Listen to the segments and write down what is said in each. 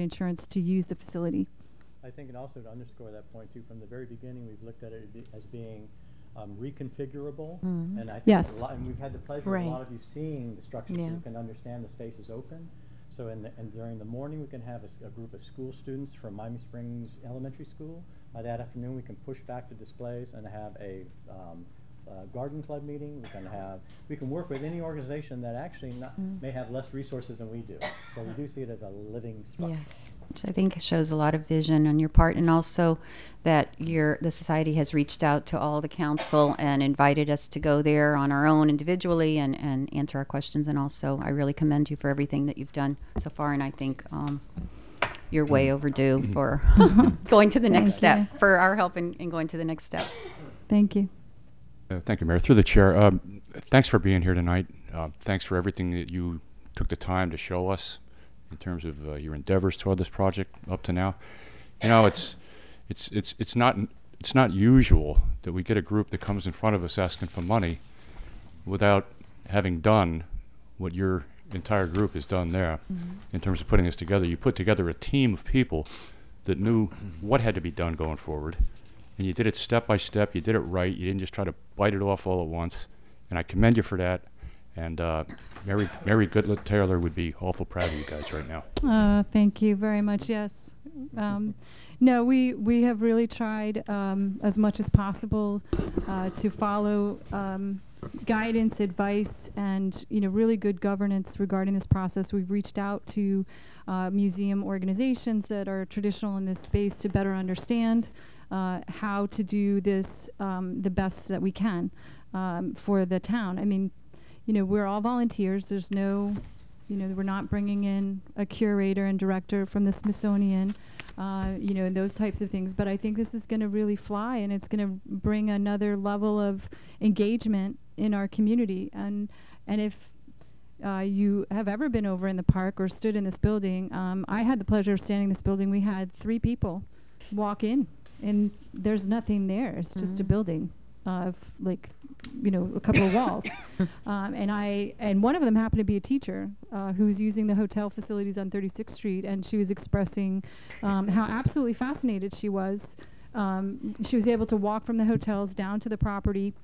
insurance to use the facility. I think, and also to underscore that point too, from the very beginning, we've looked at it as being reconfigurable, and I think Yes. and we've had the pleasure of a lot of you seeing the structure, so you can understand the space is open. So and during the morning, we can have a group of school students from Miami Springs Elementary School. By that afternoon, we can push back the displays and have a garden club meeting. We can work with any organization that actually may have less resources than we do. So we do see it as a living structure. Yes, which I think shows a lot of vision on your part, and also that the society has reached out to all the council and invited us to go there on our own individually and answer our questions. And also, I really commend you for everything that you've done so far, and I think you're way overdue for going to the next step, for our help in going to the next step. Thank you. Thank you, Mayor. Through the chair, thanks for being here tonight. Thanks for everything that you took the time to show us in terms of your endeavors toward this project up to now. You know, it's not usual that we get a group that comes in front of us asking for money without having done what your entire group has done there in terms of putting this together. You put together a team of people that knew what had to be done going forward, and you did it step by step. You did it right. You didn't just try to bite it off all at once, and I commend you for that. And Mary Goodlett Taylor would be awful proud of you guys right now. Thank you very much. Yes. No, we have really tried as much as possible to follow guidance, advice, and really good governance regarding this process. We've reached out to museum organizations that are traditional in this space to better understand how to do this the best that we can for the town. I mean, we're all volunteers. There's no, we're not bringing in a curator and director from the Smithsonian, and those types of things. But I think this is going to really fly, and it's going to bring another level of engagement in our community. And if you have ever been over in the park or stood in this building, I had the pleasure of standing in this building. We had 3 people walk in, and there's nothing there. It's just a building of a couple of walls. And one of them happened to be a teacher who's using the hotel facilities on 36th Street, and she was expressing how absolutely fascinated she was. She was able to walk from the hotels down to the property,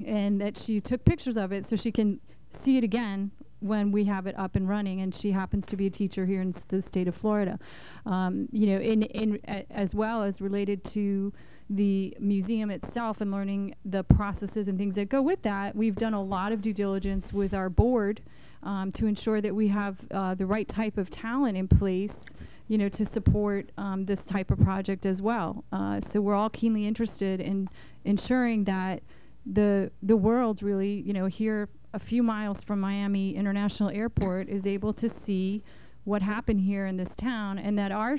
and that she took pictures of it so she can see it again when we have it up and running. And she happens to be a teacher here in the state of Florida. As well as related to the museum itself and learning the processes and things that go with that, we've done a lot of due diligence with our board to ensure that we have the right type of talent in place, to support this type of project as well. So we're all keenly interested in ensuring that the world really, here a few miles from Miami International Airport is able to see what happened here in this town, and that our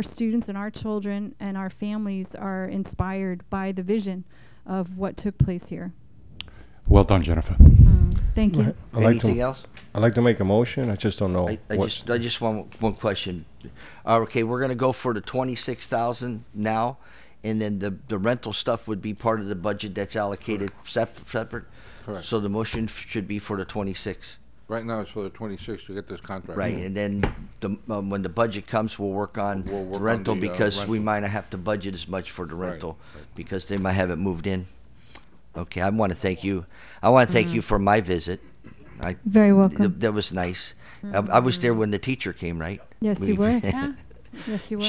students and our children and our families are inspired by the vision of what took place here. Well done, Jennifer. Thank you. Anything else? I'd like to make a motion. I just don't know. I just want one question. Okay, we're going to go for the 26,000 now, and then the rental stuff would be part of the budget that's allocated separate. Correct. So the motion should be for the 26. Right now it's for the 26 to get this contract. Right, and then when the budget comes, we'll work on the rental, because we might not have to budget as much for the rental because they might have it moved in. Okay, I want to thank you. I want to thank you for my visit. Very welcome. That was nice. I was there when the teacher came, right? Yes, you were. Yeah. Yes, you were.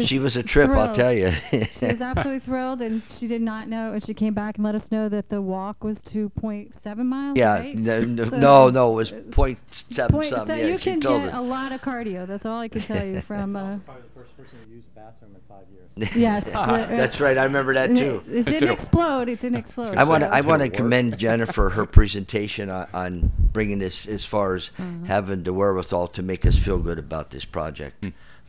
She was a trip, thrilled. I'll tell you. She was absolutely thrilled, and she did not know, and she came back and let us know that the walk was 2.7 miles. Yeah, right? no, it was 0.7 something. Yeah, you she can told get me. a lot of cardio. That's all I can tell you from. Probably the first person to use the bathroom in 5 years. Yes, that's right. I remember that too. It didn't explode. It didn't explode. I want to commend Jennifer her presentation on bringing this as far as having the wherewithal to make us feel good about this project.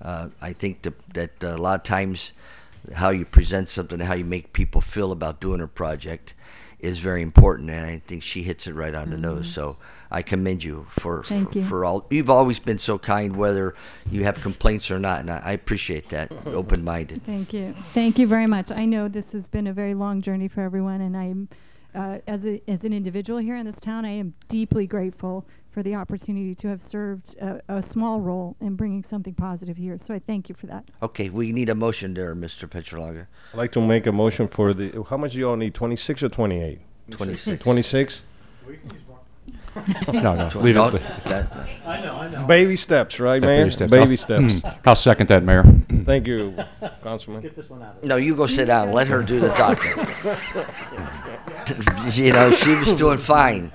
I think that a lot of times how you present something, how you make people feel about doing a project is very important, and I think she hits it right on the nose. So I commend you for all. You've always been so kind, whether you have complaints or not, and I appreciate that. Open-minded. Thank you. Thank you very much. I know this has been a very long journey for everyone, and I'm as an individual here in this town, I am deeply grateful for the opportunity to have served a small role in bringing something positive here. So I thank you for that. Okay, we need a motion there, Mr. Petrolaga. I'd like to make a motion for the, how much do you all need, 26 or 28? 26. 26? No, leave No, it. that- I know. Baby steps, right, Yeah, Mayor? baby steps. Baby steps. I'll second that, Mayor. Thank you, Councilman. Get this one out of No, you go sit down. Let her do the talking. You know, she was doing fine.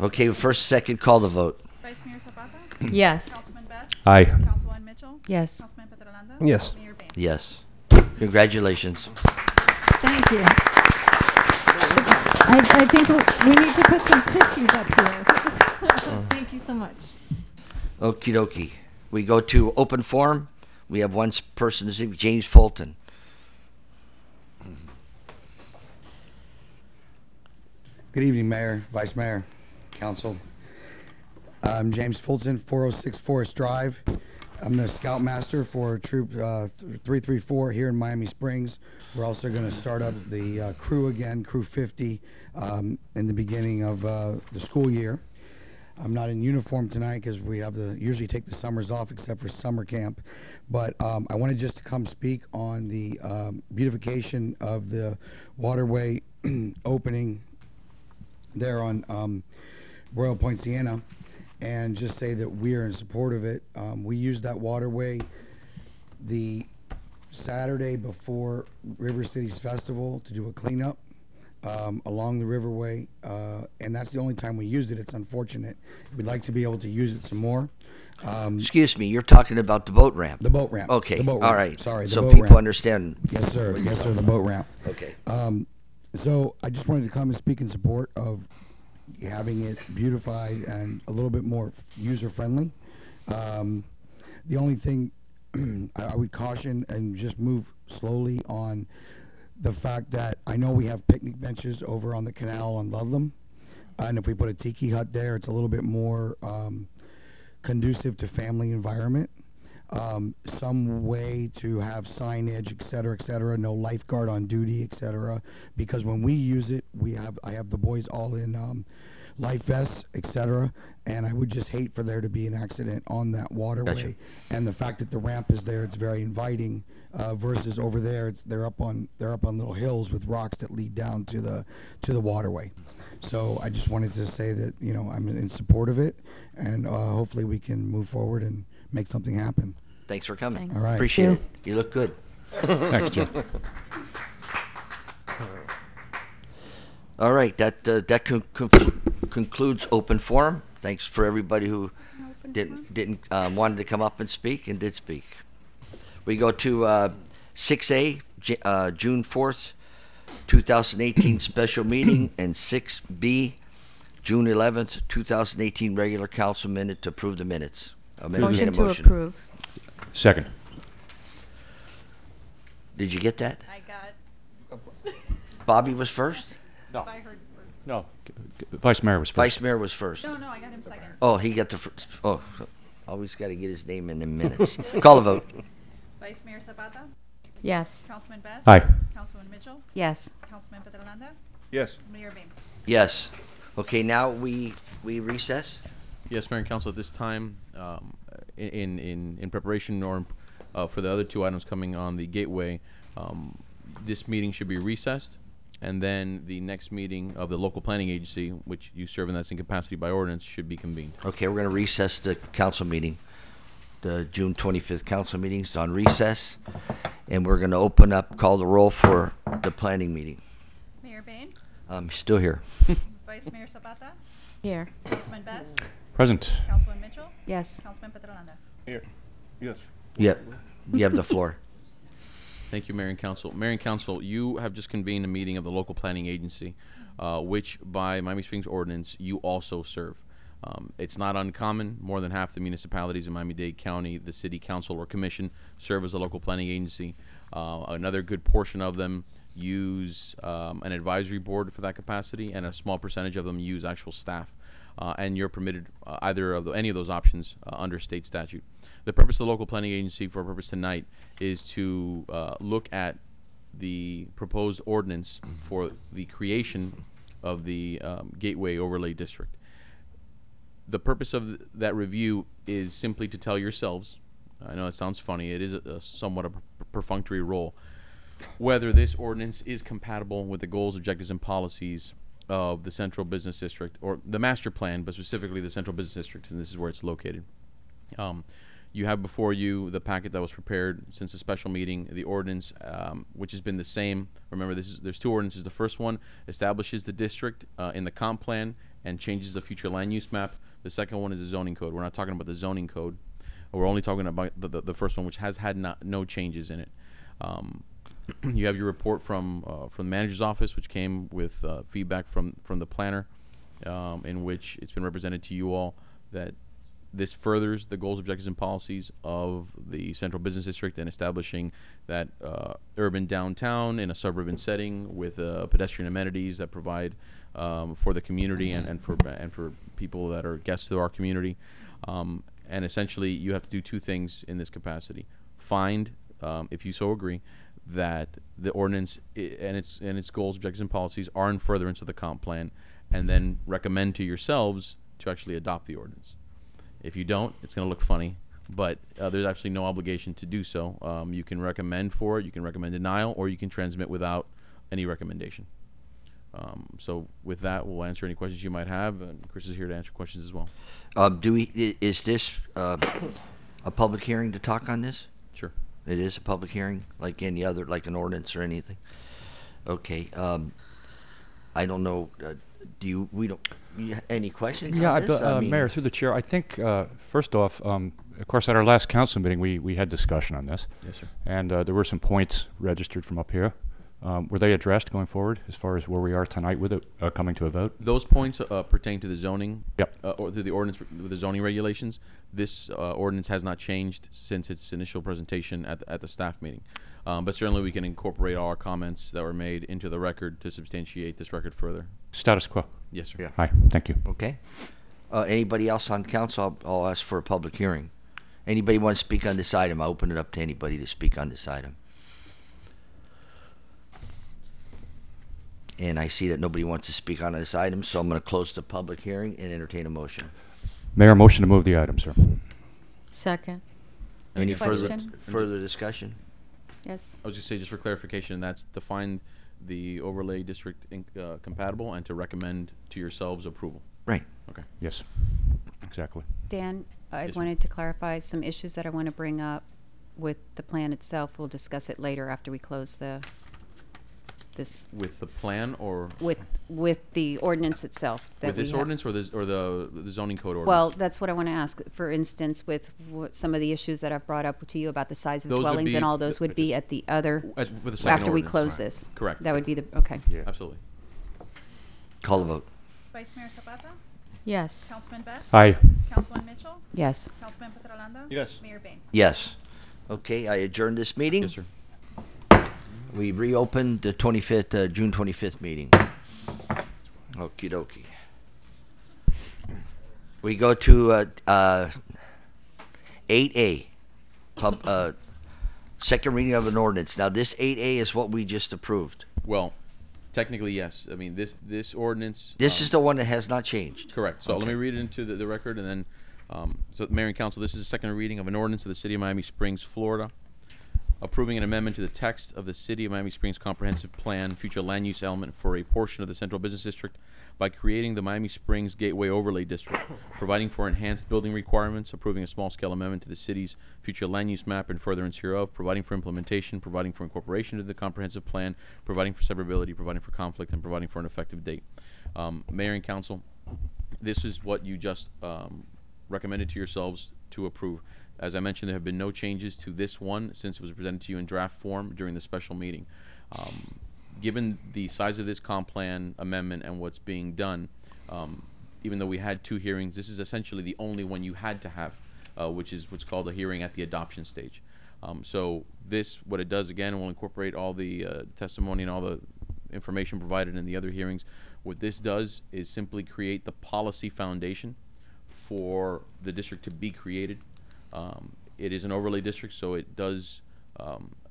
Okay, first, second, call the vote. Vice Mayor Zapata? Yes. Councilman Betts? Aye. Councilwoman Mitchell? Yes. Councilman Petrolanda? Yes. Mayor Bain? Yes. Congratulations. Thank you. I think we need to put some tissues up here. Thank you so much. Okie dokie. We go to open forum. We have one person this evening, James Fulton. Good evening, Mayor, Vice Mayor, Council. I'm James Fulton, 406 Forest Drive. I'm the Scoutmaster for Troop 334 here in Miami Springs. We're also going to start up the crew again, Crew 50, in the beginning of the school year. I'm not in uniform tonight because we have usually take the summers off except for summer camp. But I wanted just to come speak on the beautification of the waterway opening there on Royal Point Siena, and just say that we are in support of it. We used that waterway the Saturday before River Cities Festival to do a cleanup along the riverway, and that's the only time we used it. It's unfortunate. We'd like to be able to use it some more. Excuse me, you're talking about the boat ramp. The boat ramp. Okay, The boat all ramp. right. Sorry, the So boat people ramp. understand. Yes, sir. Yes, sir. The boat ramp. Okay. So I just wanted to come and speak in support of having it beautified and a little bit more user-friendly. The only thing I would caution and just move slowly on the fact that I know we have picnic benches over on the canal on Ludlam, and if we put a tiki hut there, it's a little bit more conducive to family environment. Some way to have signage, et cetera, no lifeguard on duty, et cetera, because when we use it, I have the boys all in life vests, et cetera, and I would just hate for there to be an accident on that waterway. Gotcha. And the fact that the ramp is there, it's very inviting, versus over there, they're up on little hills with rocks that lead down to the waterway. So I just wanted to say that, you know, I'm in support of it, and hopefully we can move forward and make something happen. Thanks for coming. All right. Appreciate it. You look good. Thanks, Jim. All right, that concludes open forum. Thanks for everybody who didn't wanted to come up and speak and did speak. We go to 6A, June 4th, 2018 special meeting, and 6B, June 11th, 2018 regular council minute to approve the minutes. I'll entertain a Motion to motion. approve. Second. Did you get that? I got, Bobby was first? No. I heard first. No. Vice Mayor was first. Vice Mayor was first. No, I got him second. Oh, he got the first. Oh, always got to get his name in the minutes. Call the vote. Vice Mayor Zapata? Yes. Councilman Betts? Aye. Councilwoman Mitchell? Yes. Councilman Petrolanda? Yes. Mayor Bain? Yes. Okay, now we recess. Yes, Mayor and Council, at this time, in preparation or for the other two items coming on the gateway, this meeting should be recessed, and then the next meeting of the local planning agency, which you serve in that's in capacity by ordinance, should be convened. Okay, we're going to recess the council meeting. The June 25th council meeting's on recess, and we're going to call the roll for the planning meeting. Mayor Bain? I'm still here. Vice Mayor Zapata? Here. Councilman Betts? Present. Councilwoman Mitchell? Yes. Councilman Petrolanda? Here. Yes. Yep, you have the floor. Thank you, Mayor and Council. Mayor and Council, you have just convened a meeting of the local planning agency, which by Miami Springs ordinance, you also serve. It's not uncommon. More than half the municipalities in Miami-Dade County, the city council or commission, serve as a local planning agency. Another good portion of them use an advisory board for that capacity, and a small percentage of them use actual staff. And you're permitted any of those options under state statute. The purpose of the local planning agency, for a purpose tonight, is to look at the proposed ordinance for the creation of the Gateway Overlay District. The purpose of that review is simply to tell yourselves, I know it sounds funny, it is a somewhat a perfunctory role, whether this ordinance is compatible with the goals, objectives, and policies of the Central Business District, or the master plan, but specifically the Central Business District, and this is where it's located. You have before you the packet that was prepared since the special meeting, the ordinance, which has been the same. Remember, there's two ordinances. The first one establishes the district in the comp plan and changes the future land use map. The second one is the zoning code. We're not talking about the zoning code. We're only talking about the first one, which has had no changes in it. You have your report from the manager's office, which came with feedback from the planner, in which it's been represented to you all that this furthers the goals, objectives, and policies of the Central Business District in establishing that urban downtown in a suburban setting with pedestrian amenities that provide for the community and for people that are guests to our community. And essentially, you have to do two things in this capacity: find, if you so agree, that the ordinance and its goals, objectives, and policies are in furtherance of the comp plan, and then recommend to yourselves to actually adopt the ordinance. If you don't, it's going to look funny, but there's actually no obligation to do so. You can recommend for it, you can recommend denial, or you can transmit without any recommendation. So with that, we'll answer any questions you might have, and Chris is here to answer questions as well. Is this a public hearing to talk on this? Sure. It is a public hearing, like any other, like an ordinance or anything? Okay. I don't know. Any questions on this? Mayor, through the chair, I think, first off, of course, at our last council meeting, we had discussion on this. Yes, sir. And there were some points registered from up here. Were they addressed going forward as far as where we are tonight with it coming to a vote? Those points pertain to the zoning, Yep. or to the ordinance with the zoning regulations. This ordinance has not changed since its initial presentation at the staff meeting. But certainly we can incorporate all our comments that were made into the record to substantiate this record further. Status quo. Yes, sir. Yeah. Hi, thank you. Okay. Anybody else on council? I'll ask for a public hearing. Anybody want to speak on this item? I'll open it up to anybody to speak on this item. And I see that nobody wants to speak on this item, so I'm going to close the public hearing and entertain a motion. Mayor, motion to move the item, sir. Second. Any Question? further discussion? Yes. I was just say, just for clarification, that's to find the overlay district compatible and to recommend to yourselves approval. Right. Okay. Yes, exactly. Dan, I Yes, ma'am. wanted to clarify some issues that I want to bring up with the plan itself. We'll discuss it later after we close this With the plan or with the ordinance itself. That with this we have. ordinance or the zoning code ordinance? Well, that's what I want to ask. For instance, with some of the issues that I've brought up to you about the size of Those would dwellings be and all those would be at the other, for the second after we ordinance. close this. Correct. That would be the, okay. Yeah. Absolutely. Call the vote. Vice Mayor Zapata, Yes. Councilman Best, Aye. Councilman Mitchell, Yes. Councilman Petrolando, Yes. Mayor Bain. Yes. Okay, I adjourn this meeting. Yes, sir. We reopened the June 25th meeting. Okie dokie. We go to 8A, second reading of an ordinance. Now, this 8A is what we just approved. Well, technically, yes. I mean, this ordinance. This is the one that has not changed. Correct. So let Okay. me read it into the record, and then, so Mayor and Council, this is a second reading of an ordinance of the City of Miami Springs, Florida, approving an amendment to the text of the City of Miami Springs Comprehensive Plan, future land use element for a portion of the Central Business District by creating the Miami Springs Gateway Overlay District, providing for enhanced building requirements, approving a small-scale amendment to the city's future land use map and furtherance hereof, providing for implementation, providing for incorporation into the comprehensive plan, providing for severability, providing for conflict, and providing for an effective date. Mayor and Council, this is what you just recommended to yourselves to approve. As I mentioned, there have been no changes to this one since it was presented to you in draft form during the special meeting. Given the size of this comp plan amendment and what's being done, even though we had two hearings, this is essentially the only one you had to have, which is what's called a hearing at the adoption stage. So this, what it does, again, will incorporate all the testimony and all the information provided in the other hearings. What this does is simply create the policy foundation for the district to be created. It is an overlay district, so it does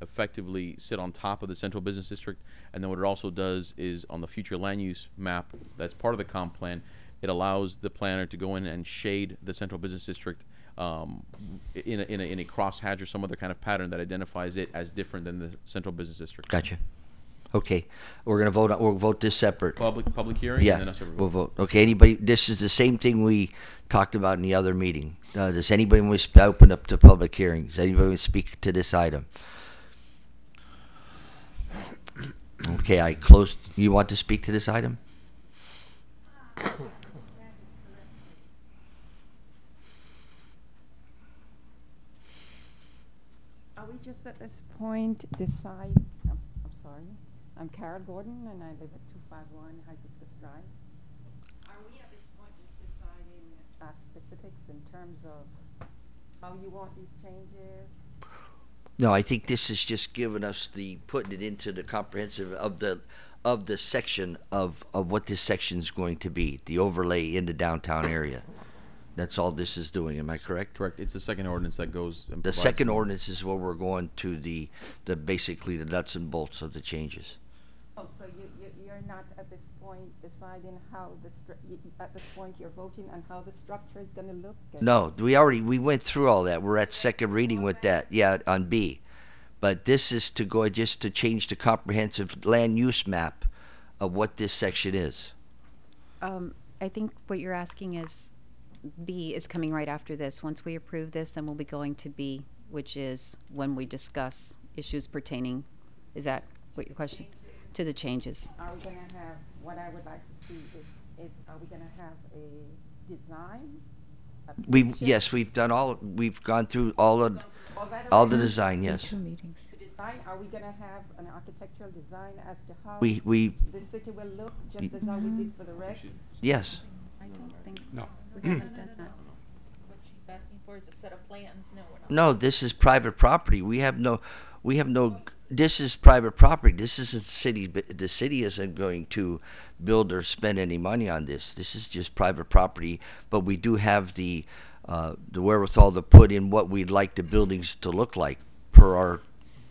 effectively sit on top of the Central Business District. And then what it also does is on the future land use map that's part of the comp plan, It allows the planner to go in and shade the central business district in a crosshatch or some other kind of pattern that identifies it as different than the central business district. Gotcha. Okay, we'll vote this separate. Public hearing. Yeah, And then a separate we'll vote. vote. Okay, anybody, this is the same thing we talked about in the other meeting. Does anybody want to open up to public hearings? Anybody want to speak to this item? Okay, I closed. You want to speak to this item? Are we just at this point decide, I'm sorry, I'm Carol Gordon and I live at 251 Hibiscus Drive. Are we at this point just deciding specifics in terms of how you want these changes? No, I think this is just giving us putting it into the comprehensive of the section of what this section is going to be, the overlay in the downtown area. That's all this is doing. Am I correct? Correct. It's the second ordinance that goes. And The provides second the- ordinance is where we're going to the basically the nuts and bolts of the changes. Oh, so you're not at this point deciding how at this point you're voting on how the structure is going to look? No, we went through all that. We're at second reading with that. Yeah, on B. But this is to go just to change the comprehensive land use map of what this section is. I think what you're asking is B is coming right after this. Once we approve this, then we'll be going to B, which is when we discuss issues pertaining, is that what your question? To the changes. Are we going to have, what I would like to see is are we going to have a design? Yes, we've gone through all the design, yes. The design, are we going to have an architectural design as to how We the city will look, just as how we did for the rest? Yes. I don't think No. we haven't done that. What she's asking for is a set of plans. No, we're not. No, this is private property. We have no, this is private property. This isn't city, the city isn't going to build or spend any money on this. This is just private property, but we do have the wherewithal to put in what we'd like the buildings to look like per our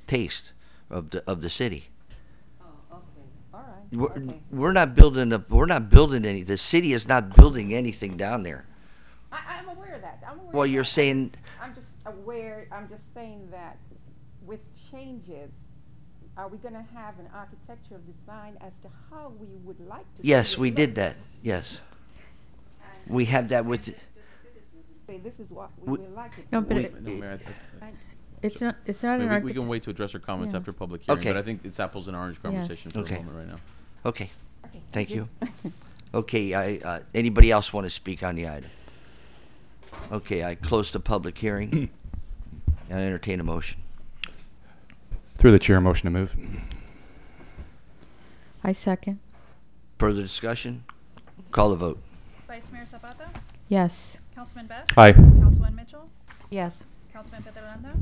taste of the city. Oh, okay, all right. We're not building any, the city is not building anything down there. I'm aware of that. Well, you're saying, I'm just aware, I'm just saying that with changes, are we going to have an architectural design as to how we would like to yes, see it we look? did that, yes. We have that with, Say this is what we would like it to No, look but like. No, Mayor, It's not I an mean, we architect. can wait to address our comments Yeah. after public hearing, Okay. but I think it's apples and orange conversation for Okay. the moment right now. okay, thank you. Okay, anybody else want to speak on the item? Okay, I close the public hearing and I entertain a motion. Through the chair, motion to move. I second. Further discussion? Call the vote. Vice Mayor Zapata, Yes. Councilman Best, Aye. Councilwoman Mitchell, Yes. Councilman Petrolanda,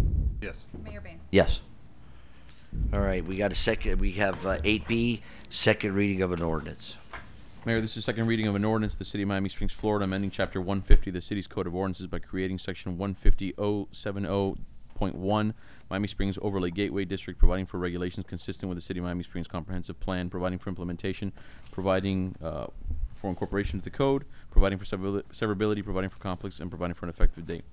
Yes. Mayor Bain. Yes. All right, we got a second, we have 8B, second reading of an ordinance. Mayor, this is second reading of an ordinance, the City of Miami Springs, Florida, amending Chapter 150 of the city's Code of Ordinances by creating Section 150.070.1, Miami Springs Overlay Gateway District, providing for regulations consistent with the City of Miami Springs Comprehensive Plan, providing for implementation, providing for incorporation into the code, providing for severability, providing for conflicts, and providing for an effective date.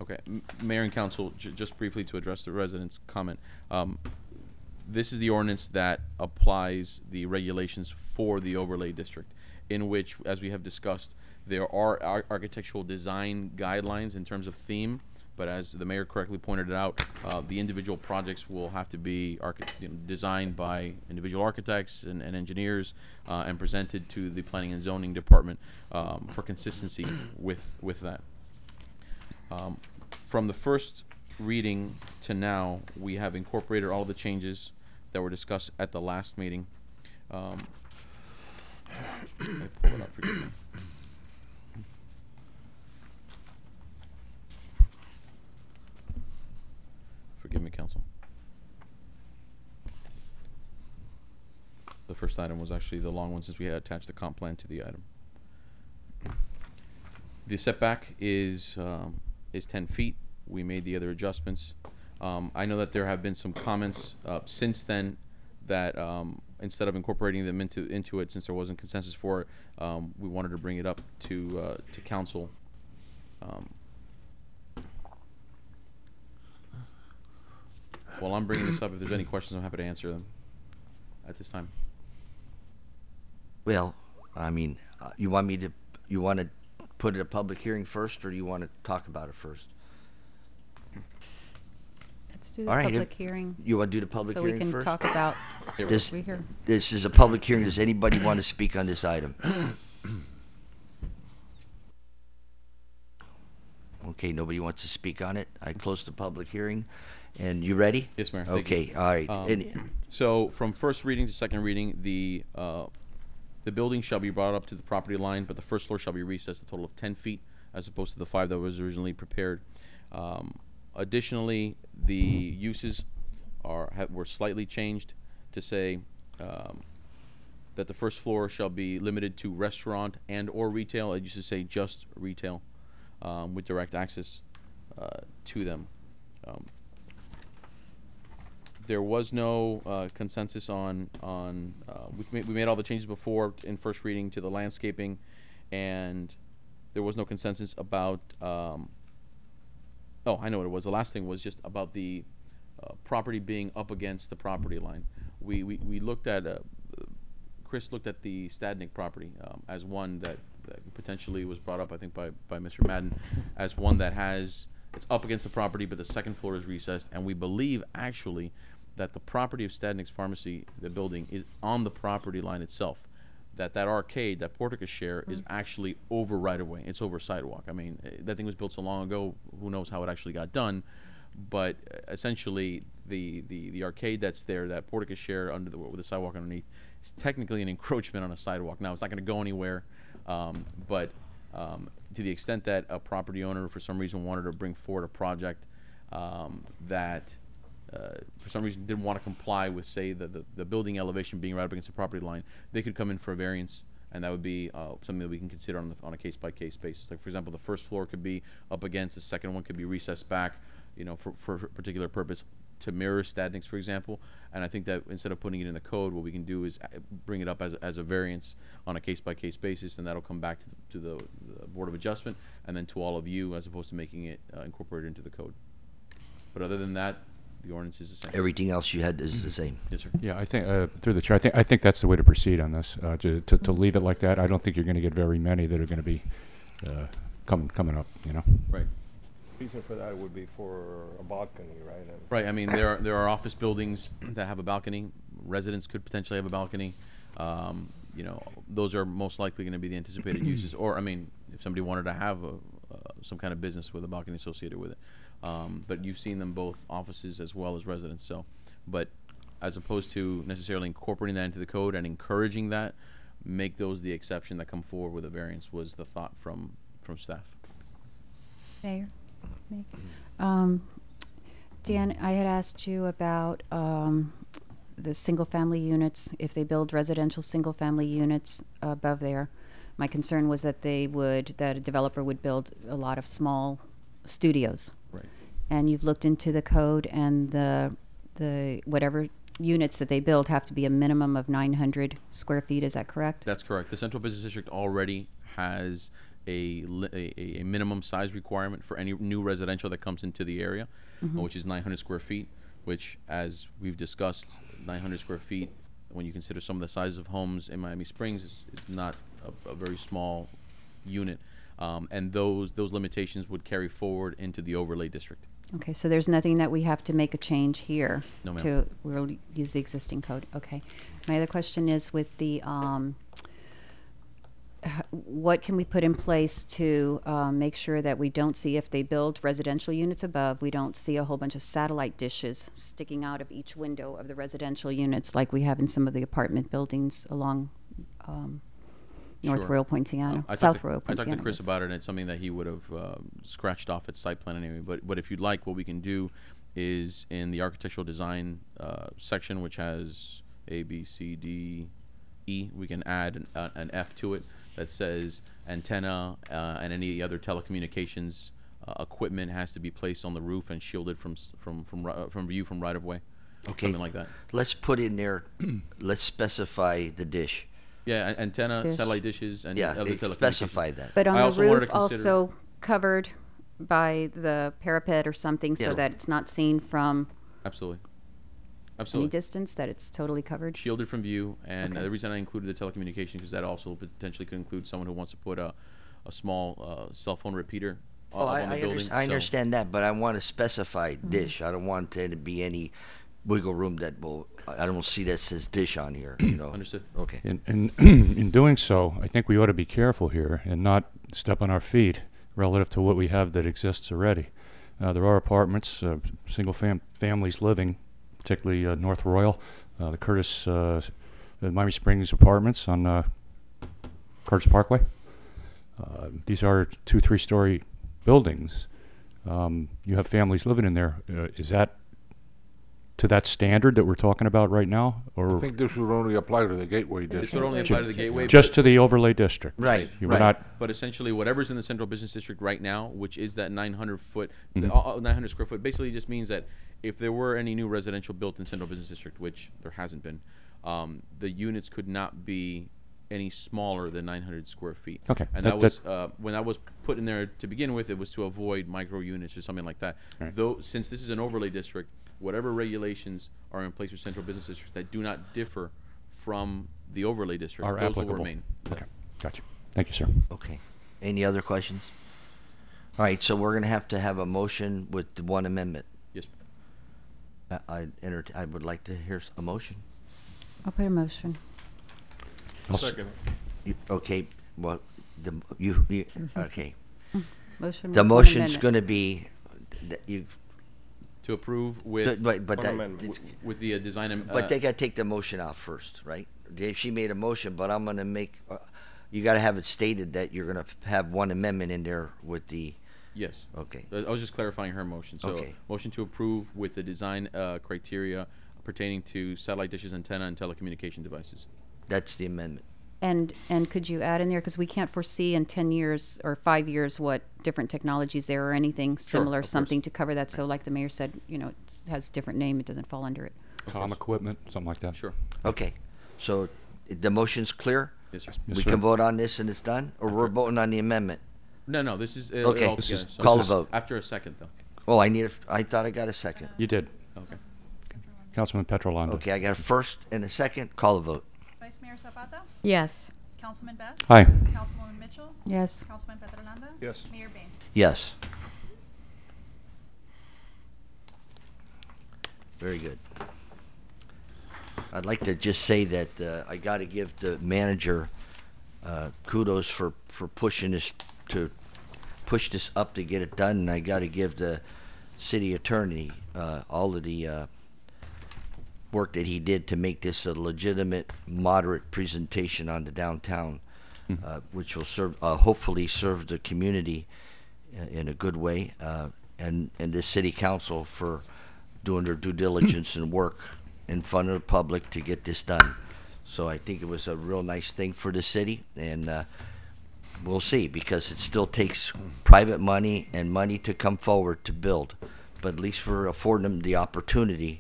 Okay, Mayor and Council, just briefly to address the residents' comment. This is the ordinance that applies the regulations for the overlay district, in which, as we have discussed, there are architectural design guidelines in terms of theme, but as the mayor correctly pointed out, the individual projects will have to be designed by individual architects and engineers and presented to the planning and zoning department for consistency with that. From the first reading to now, we have incorporated all of the changes that were discussed at the last meeting. Let me pull it up, forgive me. Forgive me, Council. The first item was actually the long one, since we had attached the comp plan to the item. The setback is 10 feet. We made the other adjustments. I know that there have been some comments since then that instead of incorporating them into it, since there wasn't consensus for it, we wanted to bring it up to council. While I'm bringing this up, if there's any questions, I'm happy to answer them at this time. Well, I mean, you want to put it a public hearing first, or do you want to talk about it first? Let's do the All right, public hearing. You want to do the public so hearing we can first? talk about This, we hear. this is a public hearing. Does anybody want to speak on this item? Okay, nobody wants to speak on it. I close the public hearing. And you ready? Yes, Mayor. Thank Okay, you. all right. So from first reading to second reading, the building shall be brought up to the property line, but the first floor shall be recessed a total of 10 feet as opposed to the 5 that was originally prepared. Additionally, the uses were slightly changed to say that the first floor shall be limited to restaurant and or retail. It used to say just retail with direct access to them. There was no consensus on we made all the changes before in first reading to the landscaping, and there was no consensus about oh, I know what it was. The last thing was just about the property being up against the property line. We looked at Chris looked at the Stadnick property as one that potentially was brought up, I think, by Mr. Madden, as one that it's up against the property, but the second floor is recessed, and we believe actually that the property of Stadnick's Pharmacy, the building, is on the property line itself. That arcade, that Portica share, is actually over right of way. It's over sidewalk. I mean, that thing was built so long ago. Who knows how it actually got done? But essentially, the arcade that's there, that Portica share with the sidewalk underneath, is technically an encroachment on a sidewalk. Now, it's not going to go anywhere, but to the extent that a property owner, for some reason, wanted to bring forward a project that for some reason didn't want to comply with, say, the building elevation being right up against the property line, they could come in for a variance, and that would be something that we can consider on a case-by-case basis. Like, for example, the first floor could be up against, the second one could be recessed back, for a particular purpose to mirror Stadnick's, for example. And I think that instead of putting it in the code, what we can do is bring it up as a variance on a case-by-case basis, and that'll come back to the Board of Adjustment and then to all of you, as opposed to making it incorporated into the code. But other than that, the ordinance is the same. Everything else you had is the same. Yes, sir. Yeah, I think through the chair, I think that's the way to proceed on this. To leave it like that, I don't think you're going to get very many that are going to be coming up. Right. Reason for that would be for a balcony, right? Right. I mean, there are office buildings that have a balcony. Residents could potentially have a balcony. Those are most likely going to be the anticipated uses. Or, I mean, if somebody wanted to have some kind of business with a balcony associated with it. But you've seen them both offices as well as residents. So, but as opposed to necessarily incorporating that into the code and encouraging that, make those the exception that come forward with a variance was the thought from staff. Mayor? Dan, I had asked you about the single-family units, if they build residential single-family units above there. My concern was that that a developer would build a lot of small studios. Right. And you've looked into the code, and the whatever units that they build have to be a minimum of 900 square feet. Is that correct? That's correct. The Central Business District already has a minimum size requirement for any new residential that comes into the area, which is 900 square feet, which, as we've discussed, 900 square feet, when you consider some of the sizes of homes in Miami Springs, is not a very small unit. And those limitations would carry forward into the overlay district. Okay, so there's nothing that we have to make a change here. No, ma'am. We'll use the existing code. Okay. My other question is with the what can we put in place to make sure that we don't see, if they build residential units above, we don't see a whole bunch of satellite dishes sticking out of each window of the residential units like we have in some of the apartment buildings along North Sure. Royal Poinciana, South Royal Poinciana. I talked to Chris about it, and it's something that he would have scratched off its site plan anyway. But if you'd like, what we can do is in the architectural design section, which has A, B, C, D, E, we can add an F to it that says antenna and any other telecommunications equipment has to be placed on the roof and shielded from view from right of way. Okay. something like that. Let's put in there, let's specify the dish. Yeah, antenna, Dish. satellite dishes, and Yeah, other telecommunications. specify that. But on I the also wanted roof, to consider- also covered by the parapet or something so Yeah. that it's not seen from Absolutely. any Absolutely. distance, that it's totally covered? Shielded from view, and Okay. the reason I included the telecommunications because that also potentially could include someone who wants to put a small cell phone repeater Oh, up on the building. I so- understand that, but I want to specify dish. I don't want there to be any wiggle room that will, I don't see that says dish on here, you know. Understood. Okay. In doing so, I think we ought to be careful here and not step on our feet relative to what we have that exists already. There are apartments, single families living, particularly North Royal, the Curtis, the Miami Springs apartments on Curtis Parkway. These are 2-3-story buildings. You have families living in there. Is that to that standard that we're talking about right now, I or think this would only apply to the Gateway This District. would only apply to the gateway. just to the overlay district? Right, You were right. not. But essentially, whatever's in the central business district right now, which is that 900 foot, Mhm. 900 square foot, basically just means that if there were any new residential built in central business district, which there hasn't been, the units could not be any smaller than 900 square feet. Okay, And that- that was when that was put in there to begin with. It was to avoid micro units or something like that. Right. Though since this is an overlay district, whatever regulations are in place for central business districts that do not differ from the overlay district, Are those applicable. will remain. Okay, gotcha. Thank you, sir. Okay. Any other questions? All right, so we're going to have a motion with the one amendment. Yes. I would like to hear a motion. I'll put a motion. Second. Okay, well, okay. Motion The with one motion's amendment. going to be, that you, To approve with but One that, amendment. with the design and but they got to take the motion out first, right? Dave, she made a motion, but I'm going to make, you got to have it stated that you're going to have one amendment in there with the, yes. okay. I was just clarifying her motion. So Okay. motion to approve with the design criteria pertaining to satellite dishes, antenna, and telecommunication devices. That's the amendment. And could you add in there, because we can't foresee in 10 years or 5 years what different technologies there or anything similar, of course. something to cover that. So like the mayor said, you know, it has a different name, it doesn't fall under it. Comm equipment, something like that. Sure. Okay, so the motion's clear? Yes, sir. Yes, We sir. can vote on this and it's done? Or we're voting on the amendment? No, this is Okay. all This together. is- So call this the is vote. after a second, though. Oh, I thought I got a second. You did. Okay. Councilman Petrolando. Okay, I got a first and a second. Call the vote. Vice Mayor Zapata, Yes. Councilman Best, Aye. Councilwoman Mitchell, Yes. Councilman Petrolanda, Yes. Mayor Bain. Yes. Very good. I'd like to just say that I got to give the manager kudos for pushing this to push this up to get it done, and I got to give the city attorney all of the work that he did to make this a legitimate, moderate presentation on the downtown, which will serve, hopefully serve the community in a good way, and the city council for doing their due diligence and work in front of the public to get this done. So I think it was a real nice thing for the city, and we'll see, because it still takes private money and money to come forward to build, but at least we're affording them the opportunity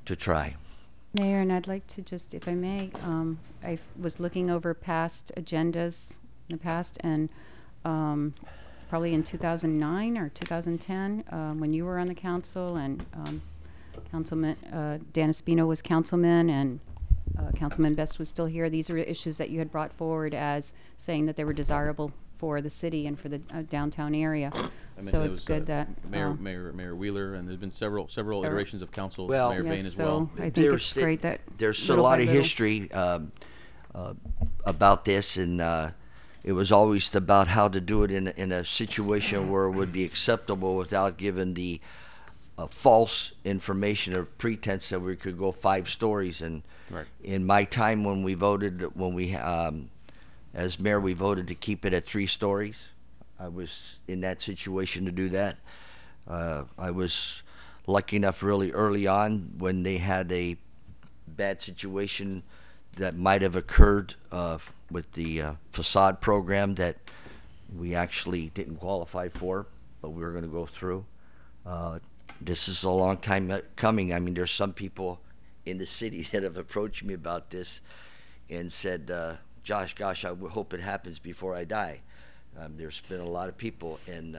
to try. Mayor, and I'd like to just, if I may, I was looking over past agendas in the past, and probably in 2009 or 2010, when you were on the council, and Councilman Dan Espino was councilman, and Councilman Best was still here. These are issues that you had brought forward as saying that they were desirable for the city and for the downtown area. I mentioned So it it's was, good that Mayor Wheeler, and there's been several iterations of council. Well, Mayor Bain yes, as so well. I think There's it's the- great that There's a little lot by of little. history about this, and it was always about how to do it in a situation where it would be acceptable without giving the false information or pretense that we could go 5 stories. And Right. in my time when we voted, as mayor, we voted to keep it at 3 stories. I was in that situation to do that. I was lucky enough really early on when they had a bad situation that might have occurred with the facade program that we actually didn't qualify for, but we were going to go through. This is a long time coming. I mean, there's some people in the city that have approached me about this and said, Josh, gosh, I hope it happens before I die. There's been a lot of people, and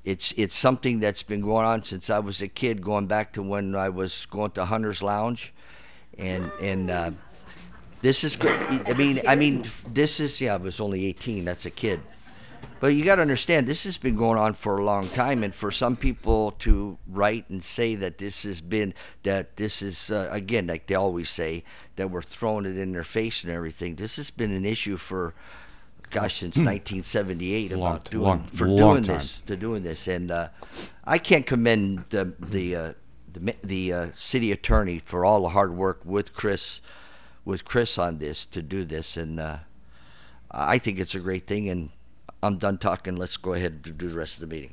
it's something that's been going on since I was a kid, going back to when I was going to Hunter's Lounge, and this is good. I mean, this is, yeah, I was only 18. That's a kid. But you got to understand, this has been going on for a long time, and for some people to write and say that this is, again, like they always say, that we're throwing it in their face and everything. This has been an issue for, gosh, since 1978 about doing this, and I can't commend the city attorney for all the hard work with Chris on this to do this, and I think it's a great thing. And I'm done talking. Let's go ahead and do the rest of the meeting.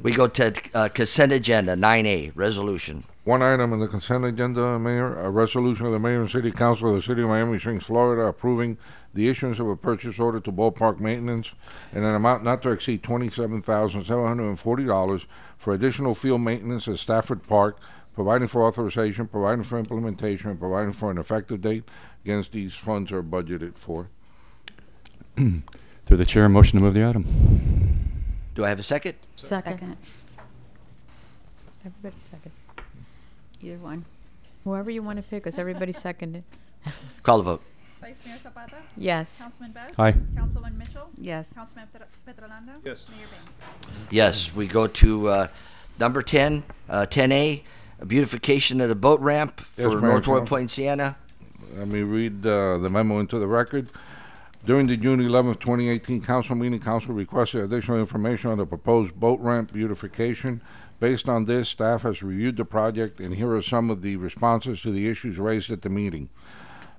We go to consent agenda 9A, resolution. One item on the consent agenda, Mayor, a resolution of the Mayor and City Council of the City of Miami Springs, Florida, approving the issuance of a purchase order to ballpark maintenance in an amount not to exceed $27,740 for additional field maintenance at Stafford Park, providing for authorization, providing for implementation, and providing for an effective date. Against these funds are budgeted for. Through the chair, motion to move the item. Do I have a second? Second. Everybody second. Either one. Whoever you want to pick, because everybody seconded. Call the vote. Vice Mayor Zapata? Yes. Councilman Best? Aye. Councilman Mitchell? Yes. Councilman Petrolando? Yes. Mayor Bain? Yes, we go to number 10, 10A, beautification of the boat ramp Yes, for Mayor, North Royal Council. Point, Sienna. Let me read the memo into the record. During the June 11th, 2018 council meeting, council requested additional information on the proposed boat ramp beautification. Based on this, staff has reviewed the project, and here are some of the responses to the issues raised at the meeting.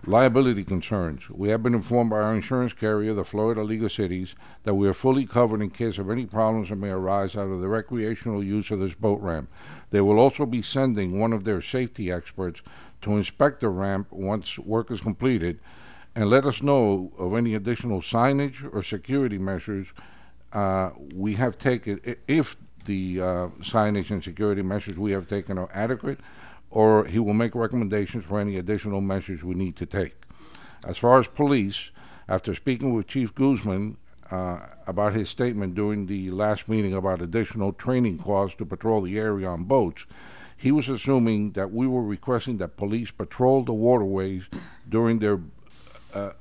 Liability concerns. We have been informed by our insurance carrier, the Florida League of Cities, that we are fully covered in case of any problems that may arise out of the recreational use of this boat ramp. They will also be sending one of their safety experts to inspect the ramp once work is completed, and let us know of any additional signage or security measures we have taken, if the signage and security measures we have taken are adequate, or he will make recommendations for any additional measures we need to take. As far as police, after speaking with Chief Guzman about his statement during the last meeting about additional training costs to patrol the area on boats, he was assuming that we were requesting that police patrol the waterways during their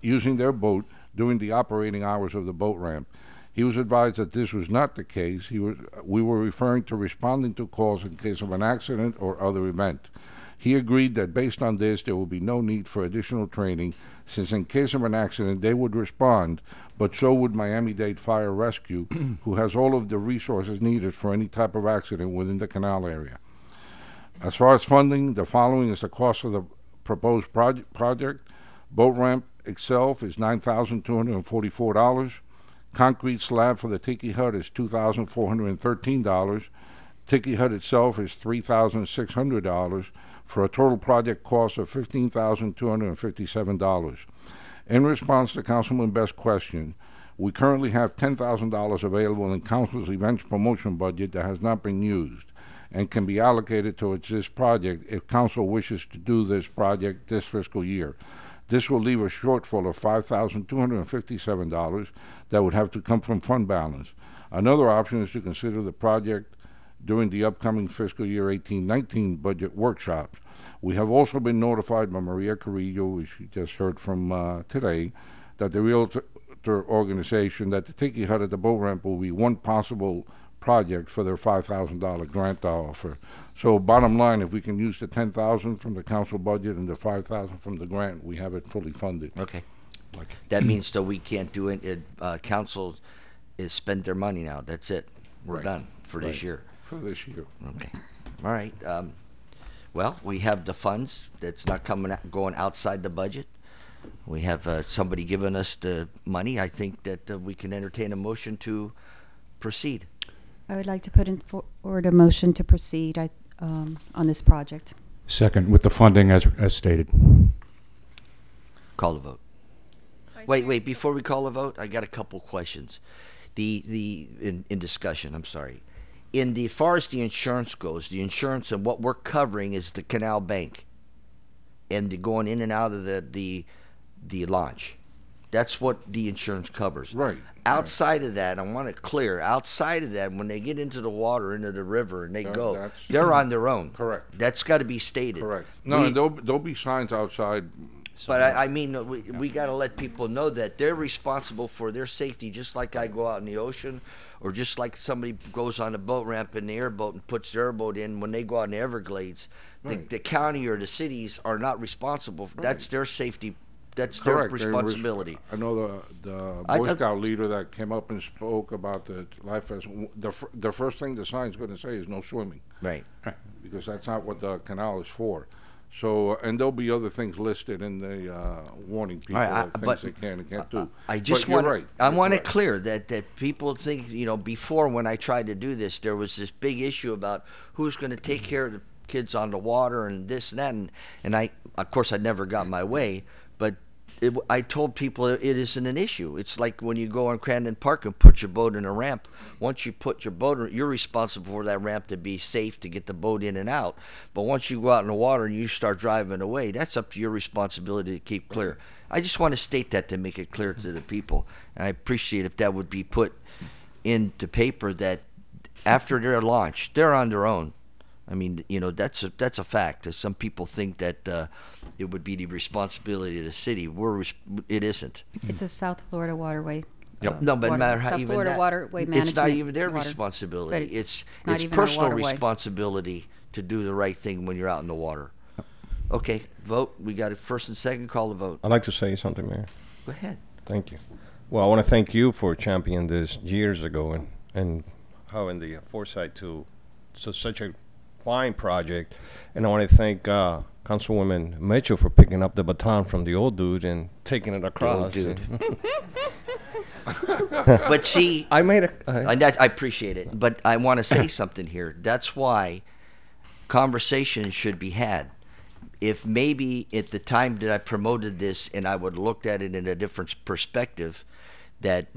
using their boat during the operating hours of the boat ramp. He was advised that this was not the case. We were referring to responding to calls in case of an accident or other event. He agreed that based on this, there will be no need for additional training, since in case of an accident, they would respond, but so would Miami-Dade Fire Rescue, who has all of the resources needed for any type of accident within the canal area. As far as funding, the following is the cost of the proposed project. Boat ramp itself is $9,244. Concrete slab for the Tiki Hut is $2,413. Tiki Hut itself is $3,600 for a total project cost of $15,257. In response to Councilman Best's question, we currently have $10,000 available in Council's events promotion budget that has not been used and can be allocated towards this project if Council wishes to do this project this fiscal year. This will leave a shortfall of $5,257 that would have to come from fund balance. Another option is to consider the project during the upcoming fiscal year 18-19 budget workshops. We have also been notified by Maria Carrillo, which you just heard from today, that the Realtor organization, that the Tiki Hut at the boat ramp will be one possible project for their $5,000 grant offer. So bottom line, if we can use the $10,000 from the council budget and the $5,000 from the grant, we have it fully funded. Okay. That means that we can't do it. Council is spent their money now. That's it. We're done for this year. For this year. Okay. All right. Well, we have the funds. That's not going outside the budget. We have somebody giving us the money. I think that we can entertain a motion to proceed. I would like to put forward a motion to proceed on this project. Second, with the funding as stated. Call the vote. Wait, before we call a vote, I got a couple questions. In discussion, I'm sorry. in the far as the insurance goes, the insurance and what we're covering is the canal bank and the going in and out of the launch. That's what the insurance covers. Right. Outside of that, I want it clear. Outside of that, when they get into the water, into the river, and they go, that's- they're on their own. Correct. That's got to be stated. Correct. No, and there'll be signs outside. But I mean, we got to let people know that they're responsible for their safety, just like I go out in the ocean, or just like somebody goes on a boat ramp in the airboat and puts their airboat in when they go out in the Everglades. Right. The county or the cities are not responsible. Right. That's their safety. That's Correct. their responsibility. I know the I- Boy Scout leader that came up and spoke about the life vest. The first thing the sign's going to say is no swimming. Right. Because that's not what the canal is for. So, and there'll be other things listed in the warning people All right, of things but they can and can't do. I just But you're want right. I You're want it right. clear that people think, before when I tried to do this, there was this big issue about who's going to take care of the kids on the water and this and that, and I, of course, I never got my way, but I told people it isn't an issue. It's like when you go on Crandon Park and put your boat in a ramp. Once you put your boat in, you're responsible for that ramp to be safe to get the boat in and out. But once you go out in the water and you start driving away, that's up to your responsibility to keep clear. I just want to state that to make it clear to the people. And I appreciate if that would be put into paper that after their launch, they're on their own. I mean, that's a fact. Some people think that it would be the responsibility of the city. It isn't. It's a South Florida waterway. Yep. No, but no matter how South even Florida that, waterway it's management. not even their water. responsibility. But It's not even our personal waterway. responsibility to do the right thing when you're out in the water. Okay, vote. We got it first and second. Call the vote. I'd like to say something, Mayor. Go ahead. Thank you. Well, I want to thank you for championing this years ago and having the foresight to such a fine project. And I want to thank Councilwoman Mitchell for picking up the baton from the old dude and taking it across. dude. But see, I made a. I appreciate it, but I want to say something here. That's why conversations should be had. If maybe at the time that I promoted this and I would have looked at it in a different perspective, that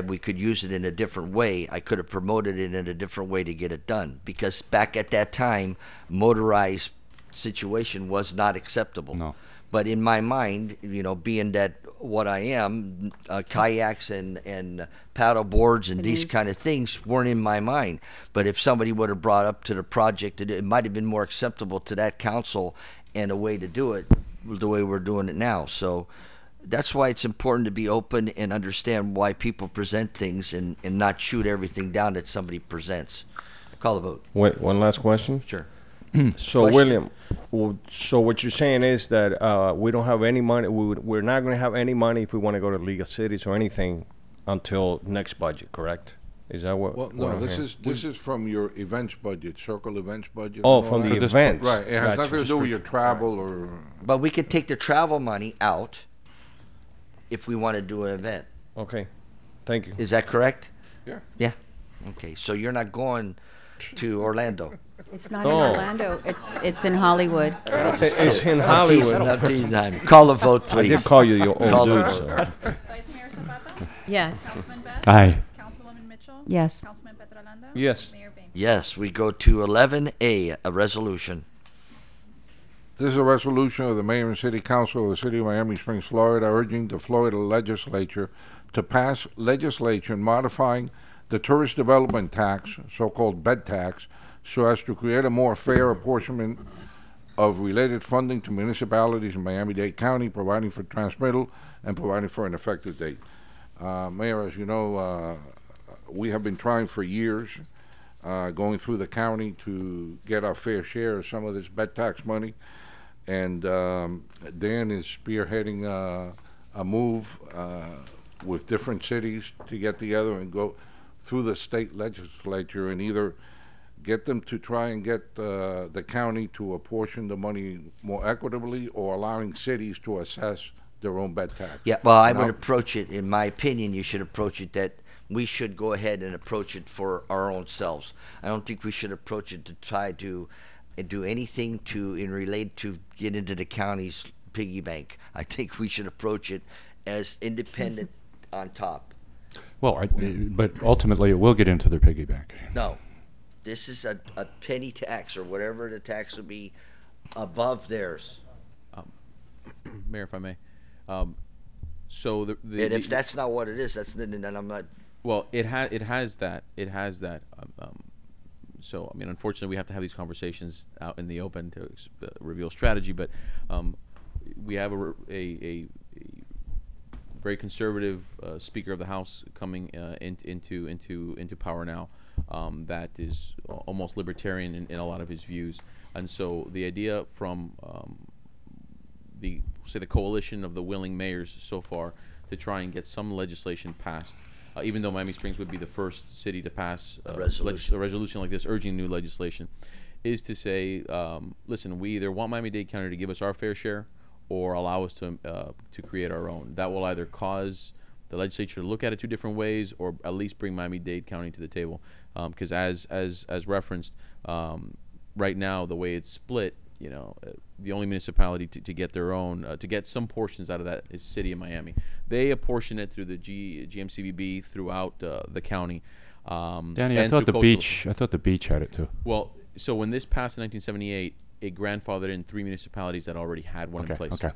we could use it in a different way, I could have promoted it in a different way to get it done. Because back at that time, motorized situation was not acceptable. No. But in my mind, being that what I am, kayaks and paddle boards and these kind of things weren't in my mind. But if somebody would have brought up to the project, it might have been more acceptable to that council and a way to do it the way we're doing it now. So that's why it's important to be open and understand why people present things and not shoot everything down that somebody presents. Call the vote. Wait, one last question. Sure. So, Question. William, so what you're saying is that we don't have any money. We're not going to have any money if we want to go to League of Cities or anything until next budget, correct? Is that what? Well, what no, I'm this hearing? is from your events budget, circle events budget. Oh, and all from that. the events. Right, it has Gotcha. nothing to do with your travel or. But we could take the travel money out if we want to do an event. Okay, thank you. Is that correct? Yeah. Yeah. Okay, so you're not going to Orlando. It's not in Orlando. It's in Hollywood. It's in I'll tease- Hollywood. I'll tease time. Call the vote, I please. did call you your Call old the dude. vote. So. Vice Mayor Zapata? Yes. Councilman Best? Aye. Councilwoman Mitchell? Yes. Councilman Petrolanda? Yes. Mayor Bing? Yes, we go to 11A, a resolution. This is a resolution of the Mayor and City Council of the City of Miami Springs, Florida, urging the Florida Legislature to pass legislation modifying the tourist development tax, so-called bed tax, so as to create a more fair apportionment of related funding to municipalities in Miami-Dade County, providing for transmittal and providing for an effective date. Mayor, as you know, we have been trying for years, going through the county to get our fair share of some of this bed tax money. And Dan is spearheading a move with different cities to get together and go through the state legislature and either get them to try and get the county to apportion the money more equitably or allowing cities to assess their own bed tax. Yeah, well, I Now- would approach it, in my opinion, you should approach it that we should go ahead and approach it for our own selves. I don't think we should approach it to try to do anything in relate to get into the county's piggy bank. I think we should approach it as independent on top. Well, but ultimately it will get into their piggy bank. No. this is a penny tax or whatever the tax would be above theirs. Mayor, if I may. So And if that's not what it is, then I'm not. Well, it has that. So I mean, unfortunately, we have to have these conversations out in the open to reveal strategy. But we have a very conservative Speaker of the House coming into power now. That is almost libertarian in a lot of his views. And so the idea from the coalition of the willing mayors so far to try and get some legislation passed, even though Miami Springs would be the first city to pass a resolution like this urging new legislation, is to say, listen, we either want Miami-Dade County to give us our fair share or allow us to create our own. That will either cause the legislature to look at it two different ways, or at least bring Miami-Dade County to the table. Because as referenced, right now the way it's split, the only municipality to get their own, to get some portions out of that is City of Miami. They apportion it through the GMCBB throughout the county. Danny, I thought the beach had it too. Well, so when this passed in 1978, it grandfathered in 3 municipalities that already had one in place. Okay.